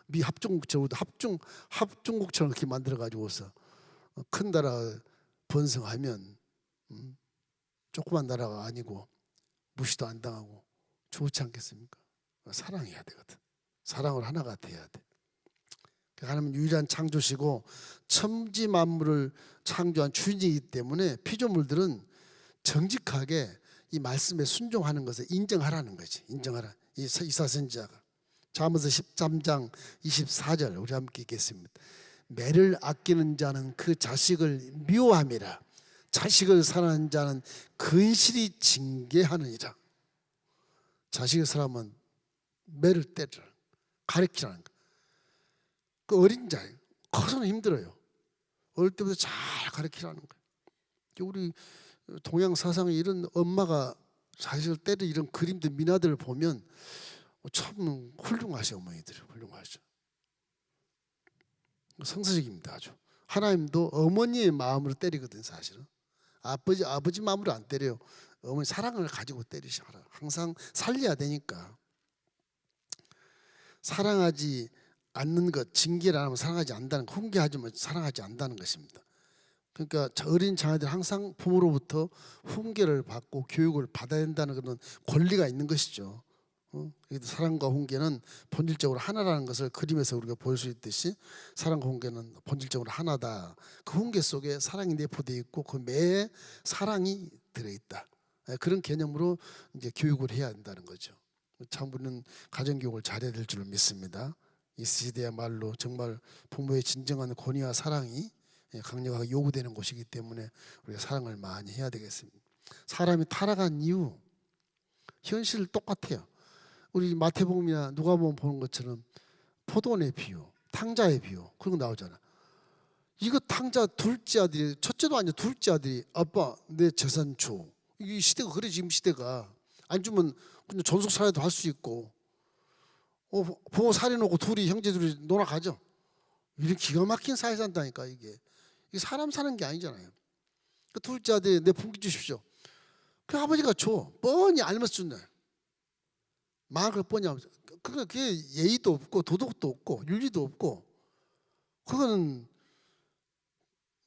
미 합중국처럼 합중국처럼 이렇게 만들어가지고서 큰 나라 번성하면 조그만 나라가 아니고 무시도 안 당하고 좋지 않겠습니까? 사랑해야 되거든. 사랑을 하나가 돼야 돼. 하나님은 유일한 창조시고 천지 만물을 창조한 주인이기 때문에 피조물들은 정직하게 이 말씀에 순종하는 것을 인정하라는 거지. 인정하라. 이사 선지자가 잠언서 13장 24절 우리 함께 읽겠습니다. 매를 아끼는 자는 그 자식을 미워함이라. 자식을 사랑하는 자는 근실이 징계하느니라. 자식을 사랑하면 매를 때리라, 가르치라는 거. 그 어린 자예요. 커서는 힘들어요. 어릴 때부터 잘 가르치라는 거예요. 우리 동양 사상에 이런 엄마가 자식을 때리는 이런 그림들 민화들을 보면 참 훌륭하셔. 어머니들 훌륭하셔. 성서적입니다. 아주. 하나님도 어머니의 마음으로 때리거든. 사실은 아버지 마음으로 안 때려요. 어머니 사랑을 가지고 때리셔라. 항상 살려야 되니까. 사랑하지 않는 것, 징계를 안 하면 사랑하지 않는다는 것, 훈계하지만 사랑하지 않는다는 것입니다. 그러니까 어린 자녀들 항상 부모로부터 훈계를 받고 교육을 받아야 된다는 그런 권리가 있는 것이죠. 사랑과 훈계는 본질적으로 하나라는 것을 그림에서 우리가 볼 수 있듯이 사랑과 훈계는 본질적으로 하나다. 그 훈계 속에 사랑이 내포되어 있고 그 매에 사랑이 들어있다. 그런 개념으로 이제 교육을 해야 한다는 거죠. 참 우리는 가정교육을 잘해야 될 줄 믿습니다. 이 시대야말로 정말 부모의 진정한 권위와 사랑이 강력하게 요구되는 곳이기 때문에 우리가 사랑을 많이 해야 되겠습니다. 사람이 타락한 이유 현실 똑같아요. 우리 마태복음이나 누가복음 보는 것처럼 포도원의 비유, 탕자의 비유 그런 거 나오잖아. 이거 탕자 둘째 아들이 첫째도 아니야. 둘째 아들이 아빠 내 재산 줘. 이 시대가 그래. 지금 시대가 안 주면 그냥 존속 살해도 할 수 있고 부모 살해놓고 둘이 형제들이 놀아가죠. 이런 기가 막힌 사회 산다니까. 이게 사람 사는 게 아니잖아요. 그 둘째 아들이 내 분기 주십시오. 그 아버지가 줘. 뻔히 알면서 준다. 망할 뻔히 하면서. 그게 예의도 없고 도덕도 없고 윤리도 없고 그거는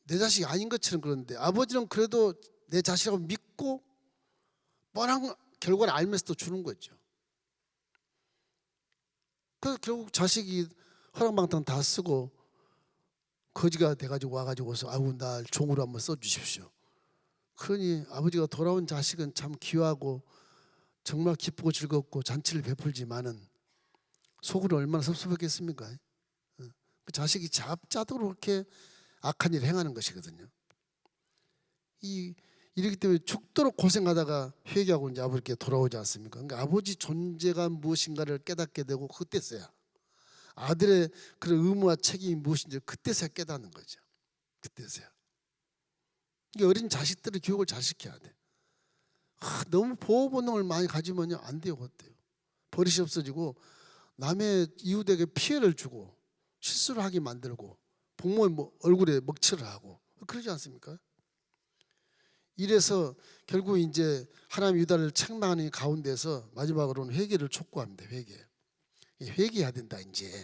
내 자식이 아닌 것처럼 그러는데 아버지는 그래도 내 자식이라고 믿고 뻔한 결과를 알면서도 주는 거죠. 그래서 결국 자식이 허랑방탕 다 쓰고 거지가 돼가지고 와가지고서 아우 날 종으로 한번 써주십시오. 그러니 아버지가 돌아온 자식은 참 귀하고 정말 기쁘고 즐겁고 잔치를 베풀지만은 속으로 얼마나 섭섭했겠습니까? 그 자식이 잡자도록 그렇게 악한 일을 행하는 것이거든요. 이렇기 때문에 죽도록 고생하다가 회개하고 이제 아버지께 돌아오지 않습니까? 그러니까 아버지 존재가 무엇인가를 깨닫게 되고 그때서야 아들의 그런 의무와 책임이 무엇인지 그때서야 깨닫는 거죠. 그때서야. 이게 어린 자식들의 교육을 잘 시켜야 돼. 너무 보호 본능을 많이 가지면요 안 돼요. 그때요. 버릇이 없어지고 남의 이웃에게 피해를 주고 실수를 하게 만들고 부모의 얼굴에 먹칠을 하고 그러지 않습니까? 이래서 결국 이제 하나님 유다를 책망하는 가운데서 마지막으로는 회개를 촉구합니다. 회개해야 된다. 이제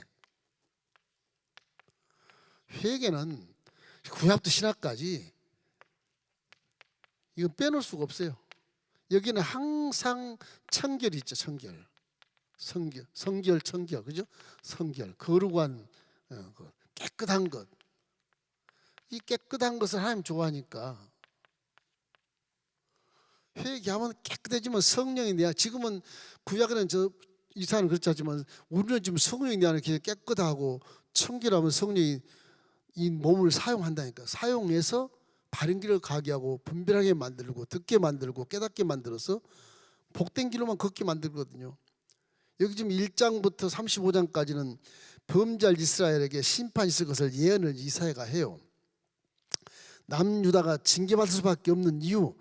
회개는 구약부터 신약까지 이거 빼놓을 수가 없어요. 여기는 항상 청결이 있죠. 청결, 그죠? 성결, 거룩한 깨끗한 것. 이 깨끗한 것을 하나님 좋아하니까 회개하면 깨끗해지면 성령이 내야. 지금은 구약에는 이사는 그렇지 않지만 우리는 지금 성령이 내 안에 깨끗하고 청결하면 성령이 이 몸을 사용한다니까. 사용해서 바른 길을 가게 하고 분별하게 만들고 듣게 만들고 깨닫게 만들어서 복된 길로만 걷게 만들거든요. 여기 지금 1장부터 35장까지는 범죄할 이스라엘에게 심판이 있을 것을 예언을 이사야가 해요. 남유다가 징계받을 수밖에 없는 이유,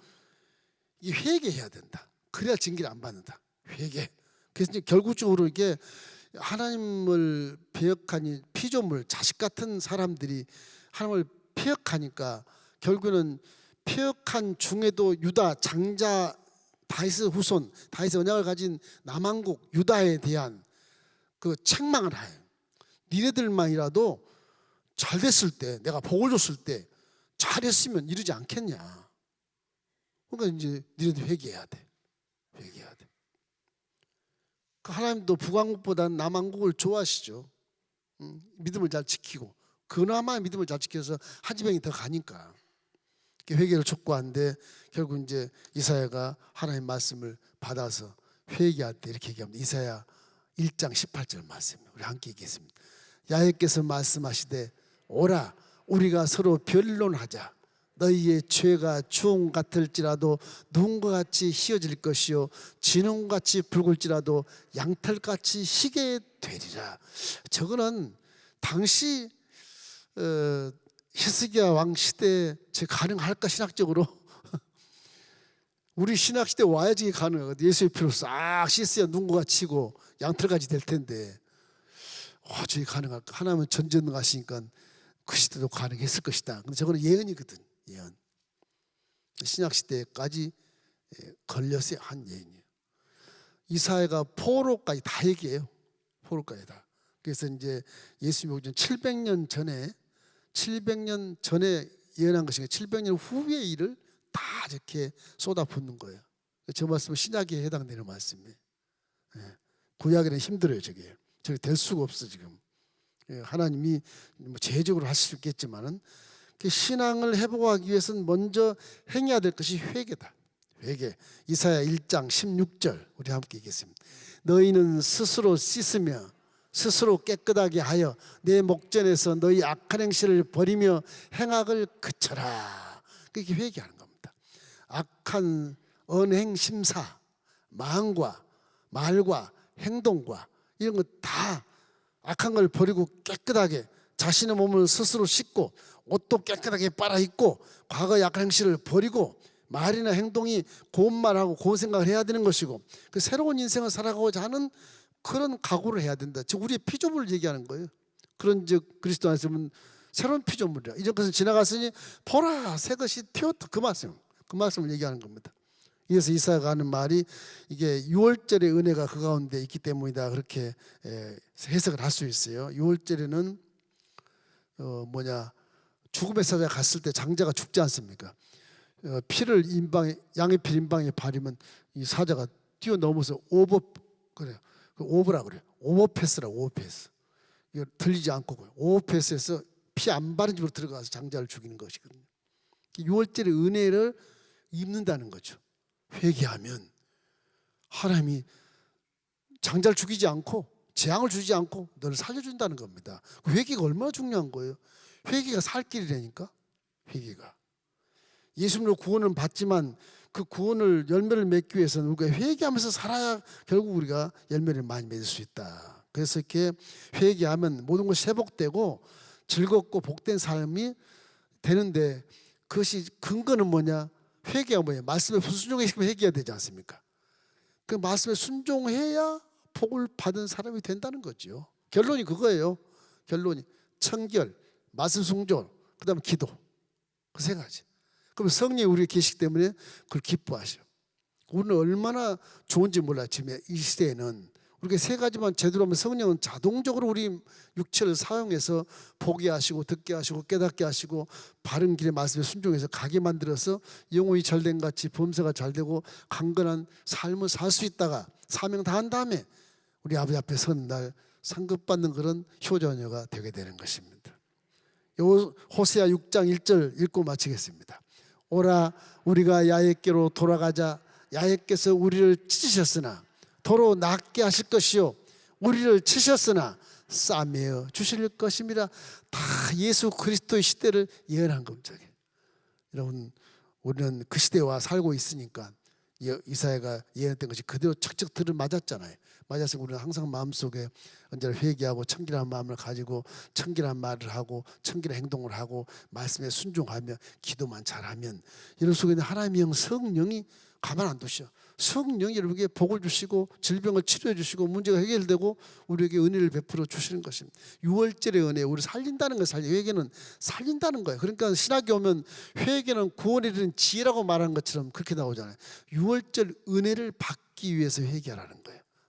이 회개해야 된다. 그래야 징계를 안 받는다. 회개. 그래서 이제 결국적으로 이게 하나님을 배역하니 피조물, 자식 같은 사람들이 하나님을 폐역하니까 결국에는 폐역한 중에도 유다 장자 다윗의 후손, 다윗의 언약을 가진 남한국 유다에 대한 그 책망을 해요. 니네들만이라도 잘 됐을 때, 내가 복을 줬을 때 잘했으면 이러지 않겠냐. 그러니까 이제 니네들 회개해야 돼. 회개해야 돼. 그 하나님도 북왕국보다는 남한국을 좋아하시죠. 믿음을 잘 지키고 그나마 믿음을 잘 지켜서 한 지명이 더 가니까 회개를 촉구하는데 결국 이제 이사야가 하나님의 말씀을 받아서 회개할 때 이렇게 얘기합니다. 이사야 1장 18절 말씀입니다. 우리 함께 읽겠습니다. 야훼께서 말씀하시되 오라 우리가 서로 변론하자. 너희의 죄가 주홍 같을지라도 눈과 같이 희어질 것이요 진홍같이 붉을지라도 양털같이 희게 되리라. 저거는 당시 히스기야 왕 시대에 제 가능할까 신학적으로? 우리 신학 시대 와야지 가능하거든. 예수의 피로 싹 씻어야 눈고가 치고 양털같이 될 텐데 저게 가능할까? 하나님은 전전능하시니까 그 시대도 가능했을 것이다. 근데 저거는 예언이거든. 예언. 신약 시대까지 걸렸어요. 한 예언이에요. 이사야가 포로까지 다 얘기해요. 포로까지 다. 그래서 이제 예수님이 오기 전 700년 전에 예언한 것이니까 700년 후의 일을 다 이렇게 쏟아붓는 거예요. 저 말씀은 신약에 해당되는 말씀이에요. 구약에는 힘들어요. 저게 될 수가 없어 지금. 하나님이 제적으로 하실 수 있겠지만은 신앙을 회복하기 위해서는 먼저 행해야 될 것이 회개다. 회개. 이사야 1장 16절 우리 함께 읽겠습니다. 너희는 스스로 씻으며 스스로 깨끗하게 하여 내 목전에서 너희 악한 행실을 버리며 행악을 그쳐라. 그게 회개하는 겁니다. 악한 언행 심사, 마음과 말과 행동과 이런 거 다 악한 걸 버리고 깨끗하게 자신의 몸을 스스로 씻고 옷도 깨끗하게 빨아입고 과거의 악한 행실을 버리고 말이나 행동이 고운 말하고 고운 생각을 해야 되는 것이고 그 새로운 인생을 살아가고자 하는 그런 각오를 해야 된다. 즉 우리의 피조물을 얘기하는 거예요. 그런즉 그리스도 안에서는 새로운 피조물이라. 이전 것은 지나갔으니 보라 새 것이 튀었다. 그 말씀을 얘기하는 겁니다. 그래서 이사야가 하는 말이 이게 6월절의 은혜가 그 가운데 있기 때문이다. 그렇게 해석을 할 수 있어요. 6월절에는 죽음의 사자가 갔을 때 장자가 죽지 않습니까? 피를 양의 피를 인방에 바르면 이 사자가 뛰어넘어서 그래요. 그 오버라 그래요. 오버패스라고 오버패스. 이거 들리지 않고 오버패스에서 피 안 바른 집으로 들어가서 장자를 죽이는 것이거든요. 6월절의 은혜를 입는다는 거죠. 회개하면 하나님이 장자를 죽이지 않고 재앙을 주지 않고 너를 살려준다는 겁니다. 회개가 얼마나 중요한 거예요. 회개가 살 길이라니까. 회개가 예수님으로 구원은 받지만 그 구원을 열매를 맺기 위해서는 우리가 회개하면서 살아야 결국 우리가 열매를 많이 맺을 수 있다. 그래서 이렇게 회개하면 모든 것이 회복되고 즐겁고 복된 삶이 되는데 그것이 근거는 뭐냐? 회개가 뭐예요? 말씀에 순종해서 회개해야 되지 않습니까? 그 말씀에 순종해야 복을 받은 사람이 된다는 거죠. 결론이 그거예요. 결론이 청결, 말씀 순종, 그다음에 기도. 그 세 가지. 그럼 성령이 우리에 계시기 때문에 그걸 기뻐하셔. 우리는 얼마나 좋은지 몰라. 지금 이 시대에는 우리가 세 가지만 제대로 하면 성령은 자동적으로 우리 육체를 사용해서 보게 하시고 듣게 하시고 깨닫게 하시고 바른 길의 말씀에 순종해서 가게 만들어서 영혼이 잘된 같이 범사가 잘되고 강건한 삶을 살 수 있다가 사명 다한 다음에 우리 아버지 앞에 선 날 상급받는 그런 효자녀가 되게 되는 것입니다. 호세아 6장 1절 읽고 마치겠습니다. 오라 우리가 야훼께로 돌아가자. 야훼께서 우리를 찢으셨으나 도로 낫게 하실 것이요 우리를 치셨으나 싸매어 주실 것입니다. 다 예수 그리스도의 시대를 예언한 겁니다. 여러분 우리는 그 시대와 살고 있으니까 이사야가 예언했던 것이 그대로 척척 들어맞았잖아요. 맞아서 우리는 항상 마음속에 언제나 회개하고 청결한 마음을 가지고 청결한 말을 하고 청결한 행동을 하고 말씀에 순종하며 기도만 잘하면 이런 속에 있는 하나님의 영 성령이 가만 안 두셔. 성령이 여러분에게 복을 주시고 질병을 치료해 주시고 문제가 해결되고 우리에게 은혜를 베풀어 주시는 것입니다. 6월절의 은혜, 우리 살린다는 거예요. 회개는 살린다는 거예요. 그러니까 신학에 오면 회개는 구원에 이르는 지혜라고 말하는 것처럼 그렇게 나오잖아요. 6월절 은혜를 받기 위해서 회개하라는 거예요.